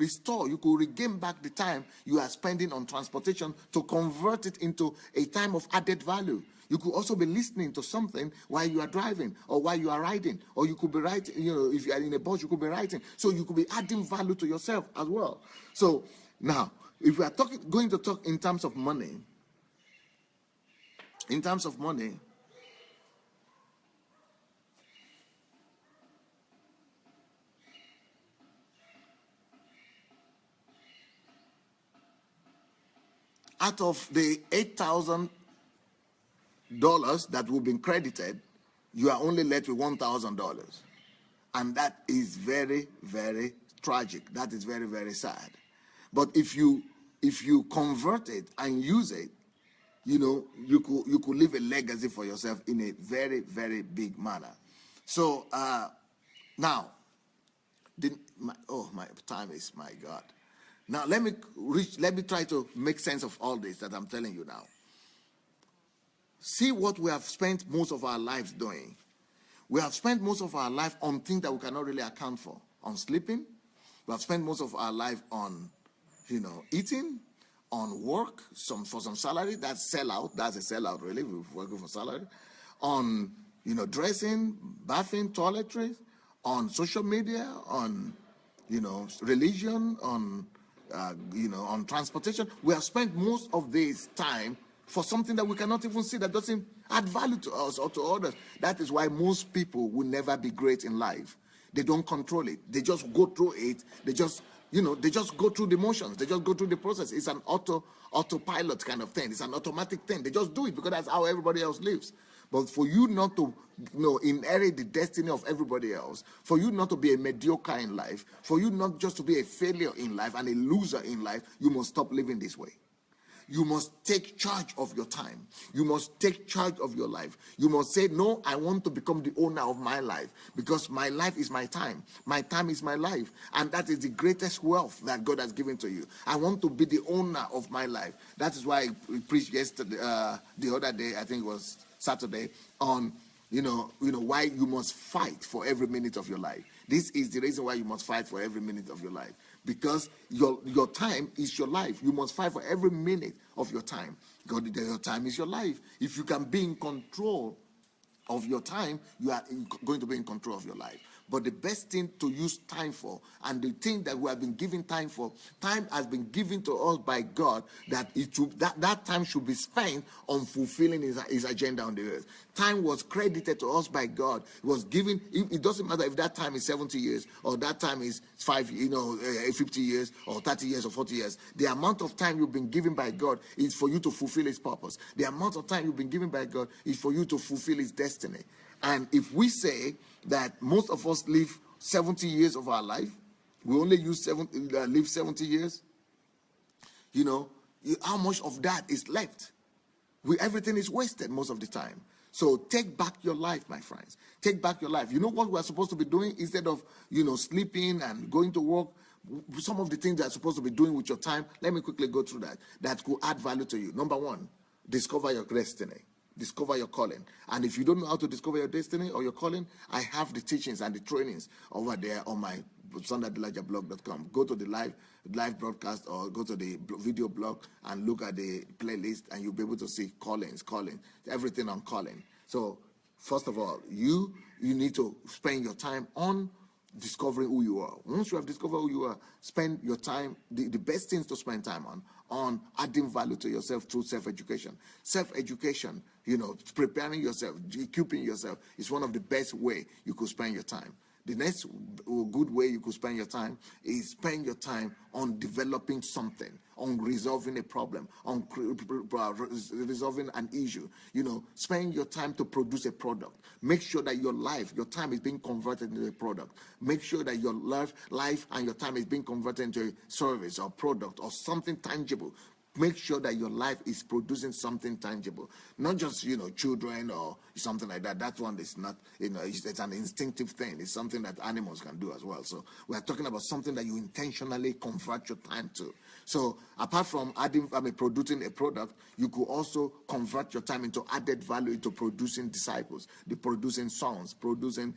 regain back the time you are spending on transportation to convert it into a time of added value. You could also be listening to something while you are driving or while you are riding, or you could be writing, if you are in a bus, you could be writing. So you could be adding value to yourself as well. So now, if we are going to talk in terms of money, In terms of money, out of the $8,000 that will be credited, you are only left with $1,000. And that is very, very tragic. That is very, very sad. But if you convert it and use it, you could leave a legacy for yourself in a very, very big manner. So now, my time is, my God. Now let me try to make sense of all this that I'm telling you now. See what we have spent most of our lives doing. We have spent most of our life on things that we cannot really account for. On sleeping. We have spent most of our life on, eating, on work, for some salary. That's sellout. That's a sellout, really. We're working for salary. On, dressing, bathing, toiletries. On social media. On, religion. On, on transportation. We have spent most of this time for something that we cannot even see, that doesn't add value to us or to others. That is why most people will never be great in life. They don't control it. They just go through it. They just go through the motions. They just go through the process. It's an autopilot kind of thing. It's an automatic thing. They just do it because that's how everybody else lives. But for you not to inherit the destiny of everybody else, for you not to be a mediocre in life, for you not just to be a failure in life and a loser in life, you must stop living this way. You must take charge of your time. You must take charge of your life. You must say, no, I want to become the owner of my life, because my life is my time. My time is my life. And that is the greatest wealth that God has given to you. I want to be the owner of my life. That is why I preached yesterday, the other day, I think it was Saturday, on why you must fight for every minute of your life. This is the reason why you must fight for every minute of your life. Because your time is your life. You must fight for every minute of your time. God, your time is your life. If you can be in control of your time, you are going to be in control of your life. But the best thing to use time for, and the thing that we have been given time for, time has been given to us by God, that that time should be spent on fulfilling his agenda on the earth. Time was credited to us by God. It was given. It doesn't matter if that time is 70 years or that time is 50 years or 30 years or 40 years. The amount of time you've been given by God is for you to fulfill his purpose. The amount of time you've been given by God is for you to fulfill his destiny. And if we say that most of us live 70 years of our life, we only live 70 years, how much of that is left? Everything is wasted most of the time. So take back your life, my friends. Take back your life. You know what we're supposed to be doing? Instead of, sleeping and going to work, some of the things that you're supposed to be doing with your time, let me quickly go through that could add value to you. Number one, discover your destiny. Discover your calling. And if you don't know how to discover your destiny or your calling, I have the teachings and the trainings over there on my Adelaja.blog.com. Go to the live broadcast or go to the video blog and look at the playlist, and you'll be able to see calling, everything on calling. So first of all, you need to spend your time on discovering who you are. Once you have discovered who you are, spend your time, the best things to spend time on adding value to yourself through self-education. Self-education, preparing yourself, equipping yourself is one of the best way you could spend your time. The next good way you could spend your time is spend your time on developing something, on resolving a problem, on resolving an issue. Spend your time to produce a product. Make sure that your time is being converted into a product. Make sure that your life and your time is being converted into a service or product or something tangible. Make sure that your life is producing something tangible, not just children or something like that. That one is not, it's an instinctive thing. It's something that animals can do as well. So we are talking about something that you intentionally convert your time to. So apart from producing a product, you could also convert your time into added value, into producing disciples, producing sons, producing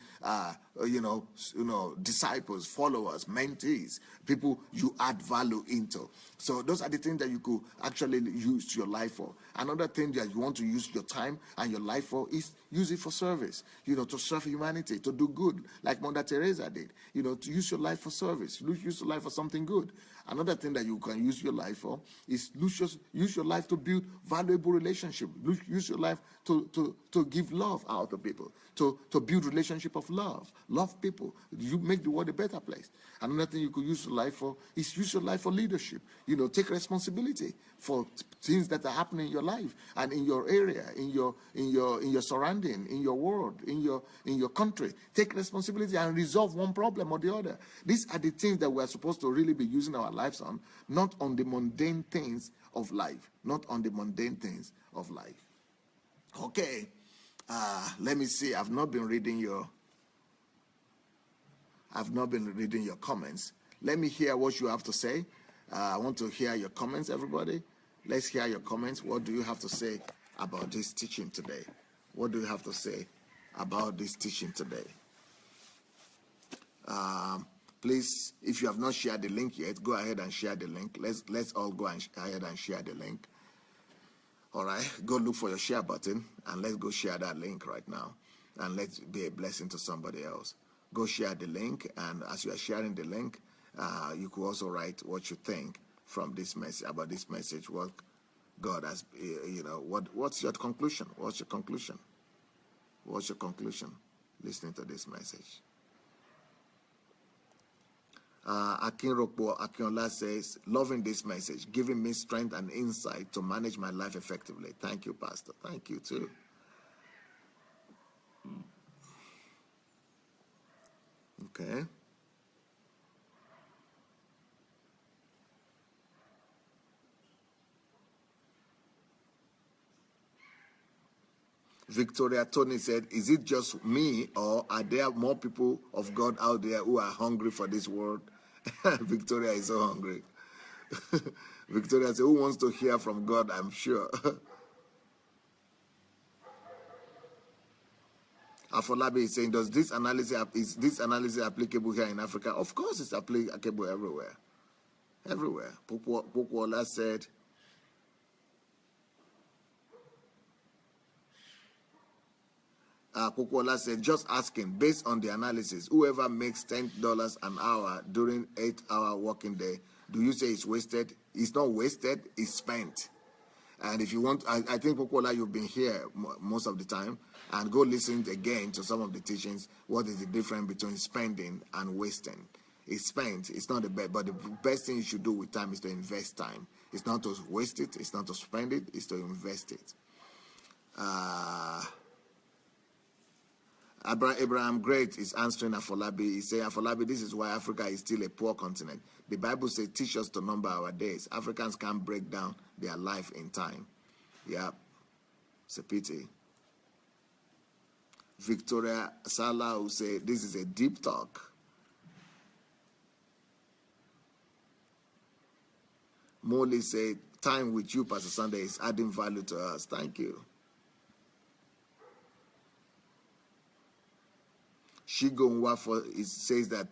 disciples, followers, mentees, people you add value into. So those are the things that you could actually use your life for. Another thing that you want to use your time and your life for is use it for service, to serve humanity, to do good, like Mother Teresa did, to use your life for service, use your life for something good. Another thing that you can use your life for is use your life to build valuable relationship. Use your life to give love out to people, to build relationship of love people. You make the world a better place. Another thing you could use your life for is use your life for leadership. Take responsibility for things that are happening in your life and in your area, in your surrounding, in your world, in your country. Take responsibility and resolve one problem or the other. These are the things that we are supposed to really be using our lives on, not on the mundane things of life. Not on the mundane things of life. Okay. Let me see. I've not been reading your comments. Let me hear what you have to say. I want to hear your comments, everybody. Let's hear your comments. What do you have to say about this teaching today? What do you have to say about this teaching today? Please, if you have not shared the link yet, go ahead and share the link. Let's all go ahead and share the link. All right, go look for your share button and let's go share that link right now. And let's be a blessing to somebody else. Go share the link, and as you are sharing the link, you could also write what you think from this message, about this message, what God has, what's your conclusion? What's your conclusion? What's your conclusion listening to this message? Akinrokpo Akinola says, loving this message, giving me strength and insight to manage my life effectively. Thank you, Pastor. Thank you, too. Okay. Victoria Tony said, is it just me, or are there more people of God out there who are hungry for this word? Victoria is so hungry. Victoria said, who wants to hear from God? I'm sure. Afolabi is saying, is this analysis applicable here in Africa? Of course it's applicable everywhere. Everywhere. Pukwola said, Pukwola said, just asking, based on the analysis, whoever makes $10 an hour during 8-hour working day, do you say it's wasted? It's not wasted, it's spent. And if you want, I think, Pukwola, you've been here most of the time, and go listen again to some of the teachings. What is the difference between spending and wasting? It's spent, it's not the best, but the best thing you should do with time is to invest time. It's not to waste it, it's not to spend it, it's to invest it. Abraham Great is answering Afolabi. He's saying, Afolabi, this is why Africa is still a poor continent. The Bible says, teach us to number our days. Africans can't break down their life in time. Yeah, it's a pity. Victoria Sala will say, this is a deep talk. Molly said, time with you, Pastor Sunday, is adding value to us. Thank you. Shigonwa says that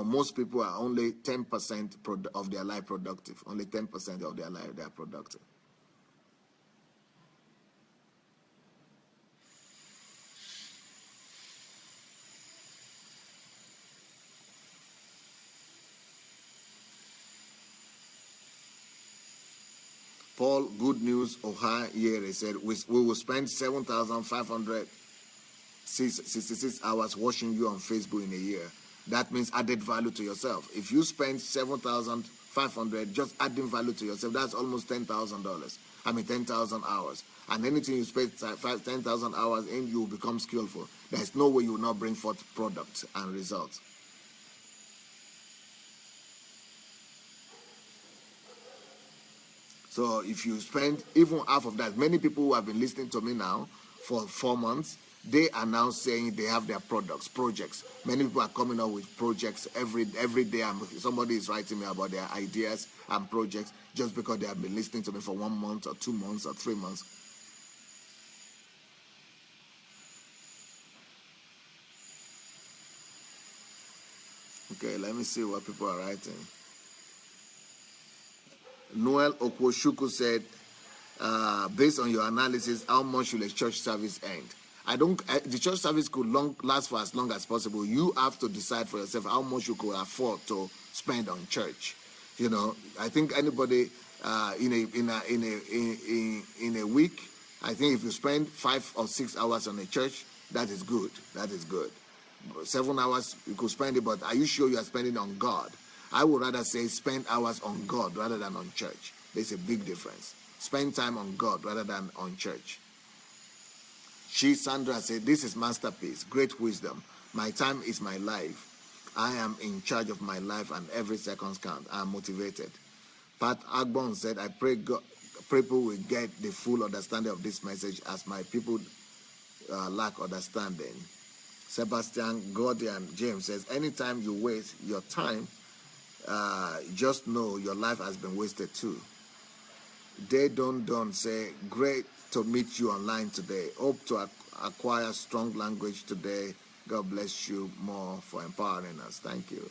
most people are only 10% of their life productive. Only 10% of their life they are productive. Paul Good News Ohayere said, we will spend 7,566 hours watching you on Facebook in a year. That means added value to yourself. If you spend 7,500 just adding value to yourself, that's almost $10,000. I mean 10,000 hours. And anything you spend 10,000 hours in, you will become skillful. There's no way you will not bring forth products and results. So if you spend even half of that, many people who have been listening to me now for 4 months, they are now saying they have their projects. Many people are coming up with projects every day. Somebody is writing me about their ideas and projects just because they have been listening to me for 1 month or 2 months or 3 months. Okay, let me see what people are writing. Noel Okwoshuku said, based on your analysis, how much should a church service end? The church service could last for as long as possible. You have to decide for yourself how much you could afford to spend on church. You know, I think anybody in a week, I think if you spend 5 or 6 hours on a church, that is good. That is good. 7 hours you could spend it, but are you sure you are spending on God? I would rather say spend hours on God rather than on church. There's a big difference. Spend time on God rather than on church. Sandra said, this is masterpiece, great wisdom. My time is my life. I am in charge of my life and every second counts. I am motivated. Pat Agbon said, I pray people will get the full understanding of this message as my people lack understanding. Sebastian Gordian James says, anytime you waste your time, just know your life has been wasted too. They don't say, great to meet you online today. Hope to acquire strong language today. God bless you more for empowering us. Thank you.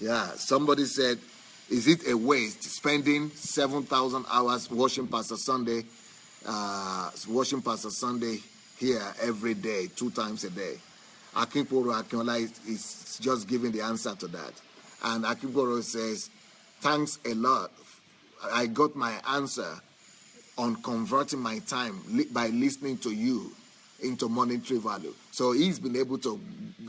Yeah, somebody said, is it a waste spending 7,000 hours watching Pastor Sunday here every day, 2 times a day? Akinporo Akinola is just giving the answer to that. And Akinporo says, thanks a lot. I got my answer on converting my time by listening to you into monetary value. So he's been able to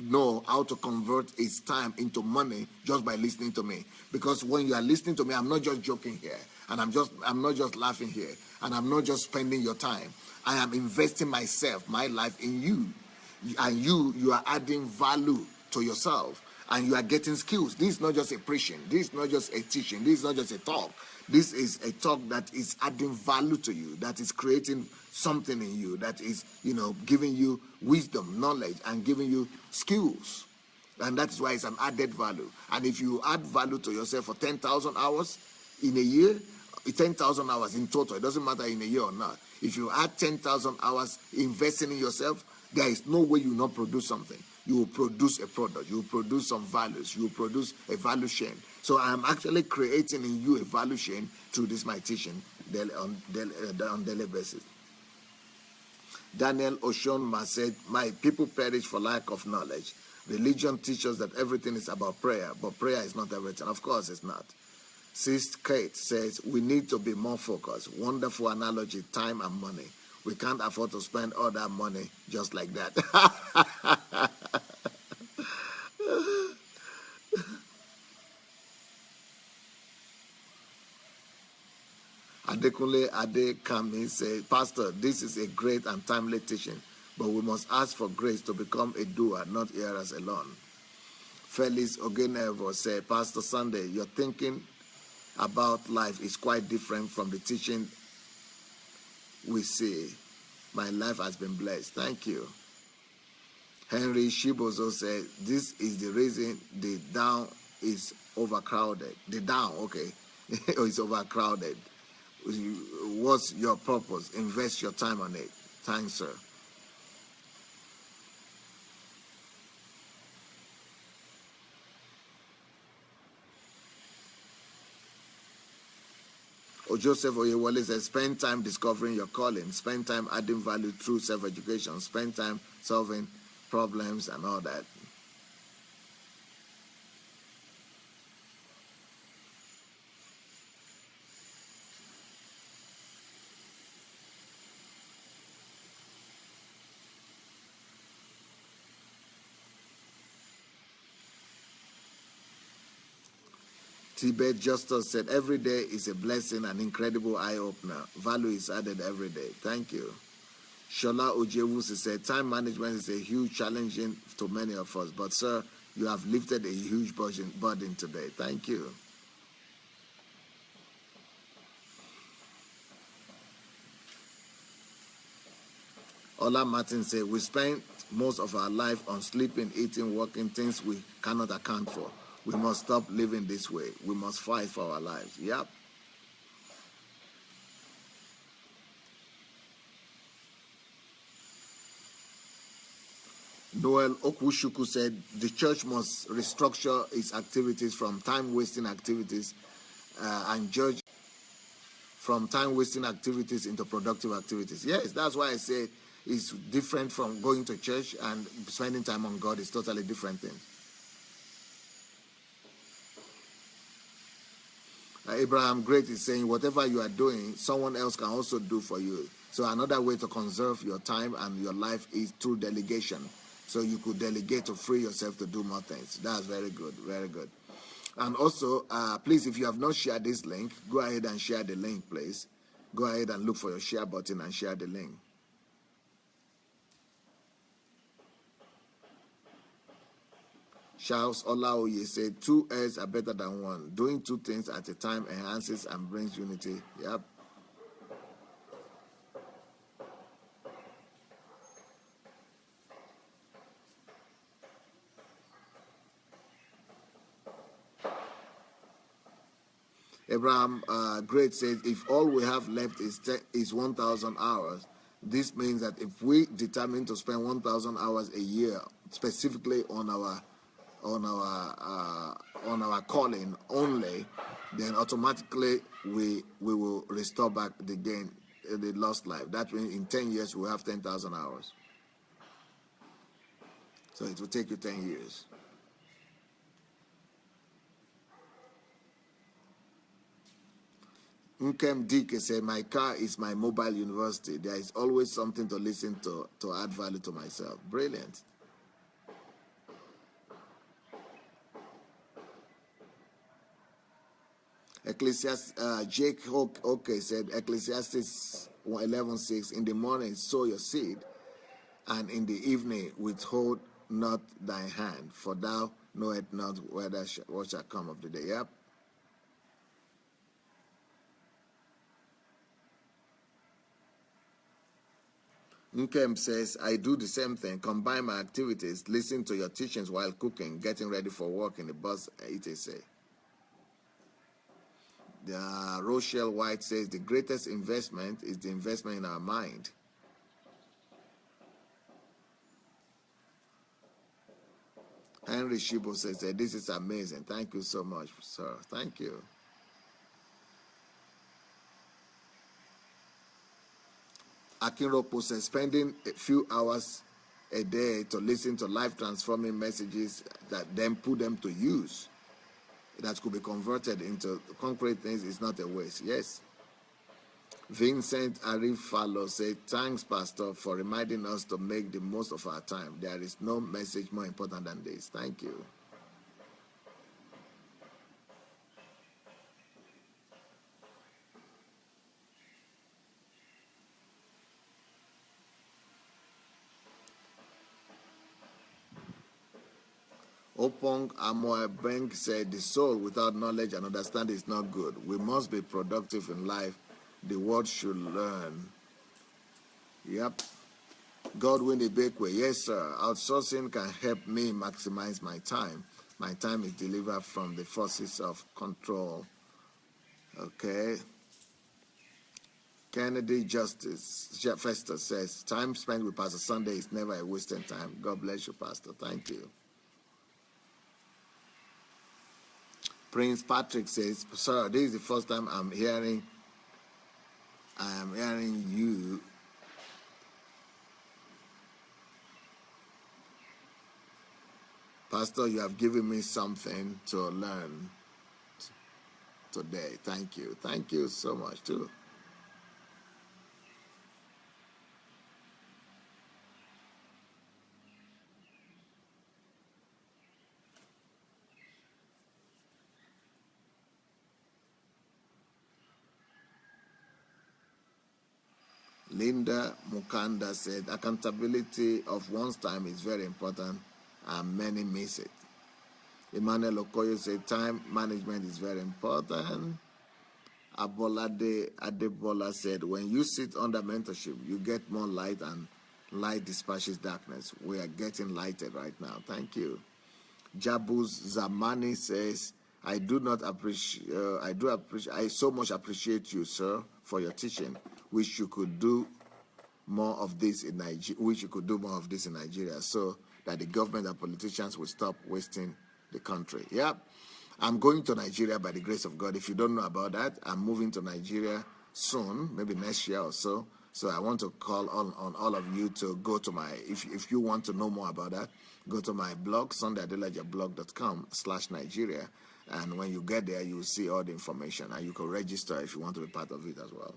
know how to convert his time into money just by listening to me. Because when you are listening to me, I'm not just joking here, and I'm not just laughing here, and I'm not just spending your time. I am investing myself, my life in you. And you are adding value to yourself, and you are getting skills. This is not just a preaching. This is not just a teaching. This is not just a talk. This is a talk that is adding value to you, that is creating something in you, that is, giving you wisdom, knowledge, and giving you skills. And that is why it's an added value. And if you add value to yourself for 10,000 hours in a year, 10,000 hours in total, it doesn't matter in a year or not. If you add 10,000 hours investing in yourself, there is no way you will not produce something. You will produce a product. You will produce some values. You will produce a value chain. So I am actually creating in you a value chain through this my teaching on daily basis. Daniel Oshonma said, my people perish for lack of knowledge. Religion teaches that everything is about prayer, but prayer is not everything. Of course it's not. Sis Kate says, we need to be more focused. Wonderful analogy, time and money. We can't afford to spend all that money just like that. Adekunle Adekami said, Pastor, this is a great and timely teaching, but we must ask for grace to become a doer, not hearers alone. Felix Ogenevo said, Pastor Sunday, your thinking about life is quite different from the teaching we see. My life has been blessed. Thank you. Henry Shibozo said, this is the reason the down is overcrowded. The down, okay, is overcrowded. What's your purpose? Invest your time on it. Thanks, sir. Joseph Oyewole says, spend time discovering your calling. Spend time adding value through self-education. Spend time solving problems and all that. Tibet Justice said, every day is a blessing, an incredible eye-opener. Value is added every day. Thank you. Shola Ojewusi said, time management is a huge challenge to many of us. But, sir, you have lifted a huge burden today. Thank you. Ola Martin said, we spent most of our life on sleeping, eating, working, things we cannot account for. We must stop living this way. We must fight for our lives. Yep. Noel Okwushuku said the church must restructure its activities from time-wasting activities and judge from time-wasting activities into productive activities. Yes, that's why I say it's different from going to church and spending time on God. It's totally different thing. Abraham Great is saying whatever you are doing, someone else can also do for you. So another way to conserve your time and your life is through delegation. So you could delegate to free yourself to do more things. That's very good, very good. And also, please, if you have not shared this link, go ahead and share the link, please. Go ahead and look for your share button and share the link. Charles Olaoye said, 2 heads are better than one. Doing two things at a time enhances and brings unity. Yep. Abraham Great says, if all we have left is 1,000 hours, this means that if we determine to spend 1,000 hours a year specifically on our calling only, then automatically we will restore back the gain, the lost life. That means in 10 years we'll have 10,000 hours. So it will take you 10 years. Nkem Dike said, my car is my mobile university. There is always something to listen to add value to myself. Brilliant. Jake okay said, Ecclesiastes 11:6, in the morning sow your seed, and in the evening withhold not thy hand, for thou knowest not what shall come of the day. Yep. Nkem says, I do the same thing, combine my activities, listen to your teachings while cooking, getting ready for work in the bus, etc. Rochelle White says, the greatest investment is the investment in our mind. Henry Shibo says, this is amazing. Thank you so much, sir. Thank you. Akinropo says, spending a few hours a day to listen to life-transforming messages that then put them to use, that could be converted into concrete things, is not a waste. Yes. Vincent Arifalo said, thanks, Pastor, for reminding us to make the most of our time. There is no message more important than this. Thank you. Opong Amoebeng said, the soul without knowledge and understanding is not good. We must be productive in life. The world should learn. Yep. Godwin Ibekwe, yes, sir. Outsourcing can help me maximize my time. My time is delivered from the forces of control. Okay. Kennedy Justice Festus says, time spent with Pastor Sunday is never a wasted time. God bless you, Pastor. Thank you. Prince Patrick says, sir, this is the first time I am hearing you. Pastor, you have given me something to learn today. Thank you. Thank you so much, too. Linda Mukanda said, accountability of one's time is very important and many miss it. Emmanuel Okoye said, time management is very important. Abolade Adebola said, when you sit under mentorship, you get more light and Light dispatches darkness. We are getting lighted right now. Thank you. Jabuz Zamani says, I so much appreciate you, sir, for your teaching. Wish you could do more of this in Nigeria, so that the government and politicians will stop wasting the country. Yeah, I'm going to Nigeria by the grace of God. If you don't know about that, I'm moving to Nigeria soon, maybe next year or so. So I want to call on all of you to go to my, if you want to know more about that, go to my blog, sundayadelajablog.com/Nigeria. And when you get there, you will see all the information, and you can register if you want to be part of it as well.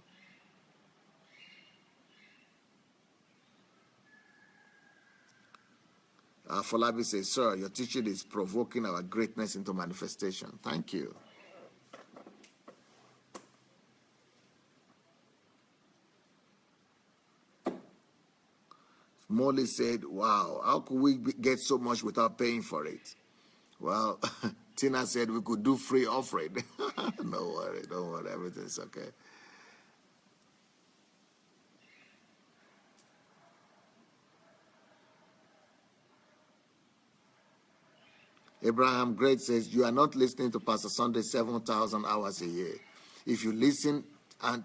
Folabi says, sir, your teaching is provoking our greatness into manifestation. Thank you. Molly said, wow, how could we get so much without paying for it? Well, Tina said we could do free offering. Don't worry, everything's okay. Abraham Great says, you are not listening to Pastor Sunday 7,000 hours a year. If you listen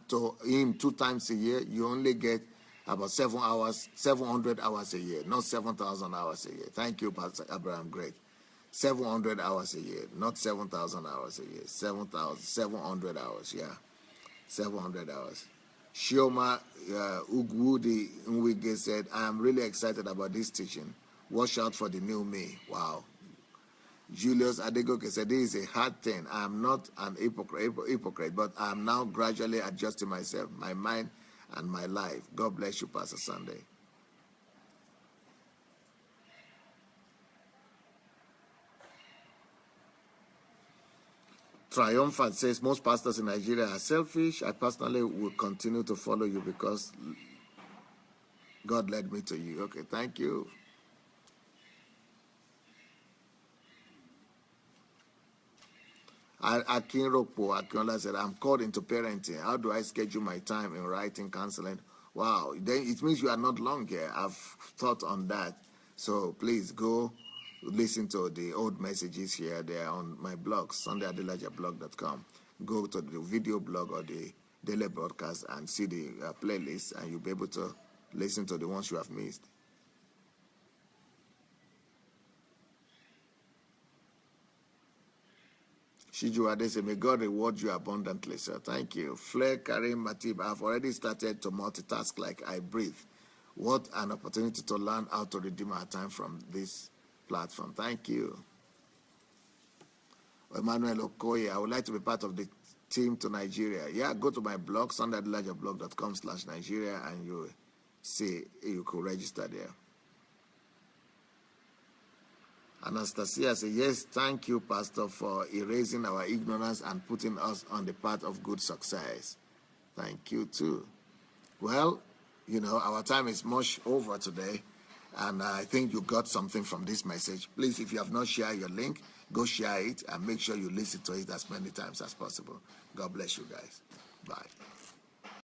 to him 2 times a year, you only get about 700 hours a year, not 7,000 hours a year. Thank you, Pastor Abraham Great. 700 hours a year, not 7,000 hours a year. 700 hours, yeah. 700 hours. Shioma Ugwudi Nwige said, I am really excited about this teaching. Watch out for the new me. Wow. Julius Adegoke said, this is a hard thing. I am not an hypocrite, but I am now gradually adjusting myself, my mind, and my life. God bless you, Pastor Sunday. Triumphant says, most pastors in Nigeria are selfish. I personally will continue to follow you because God led me to you. Okay, thank you. Akinropo Akinola said, I'm called into parenting. How do I schedule my time in writing, counseling? Wow, then it means you are not long here. I've thought on that. So please go listen to the old messages here. They are on my blog, sundayadelajablog.com. Go to the video blog or the daily broadcast and see the playlist, and you'll be able to listen to the ones you have missed. Shiju Adese, may God reward you abundantly, sir. Thank you. Flair Karim Matib, I've already started to multitask like I breathe. What an opportunity to learn how to redeem our time from this platform. Thank you. Emmanuel Okoye, I would like to be part of the team to Nigeria. Yeah, go to my blog, sundayadelajablog.com/Nigeria, and you see you could register there. Anastasia says, yes, thank you, Pastor, for erasing our ignorance and putting us on the path of good success. Thank you, too. Well, you know, our time is much over today, and I think you got something from this message. Please, if you have not shared your link, go share it and make sure you listen to it as many times as possible. God bless you guys. Bye.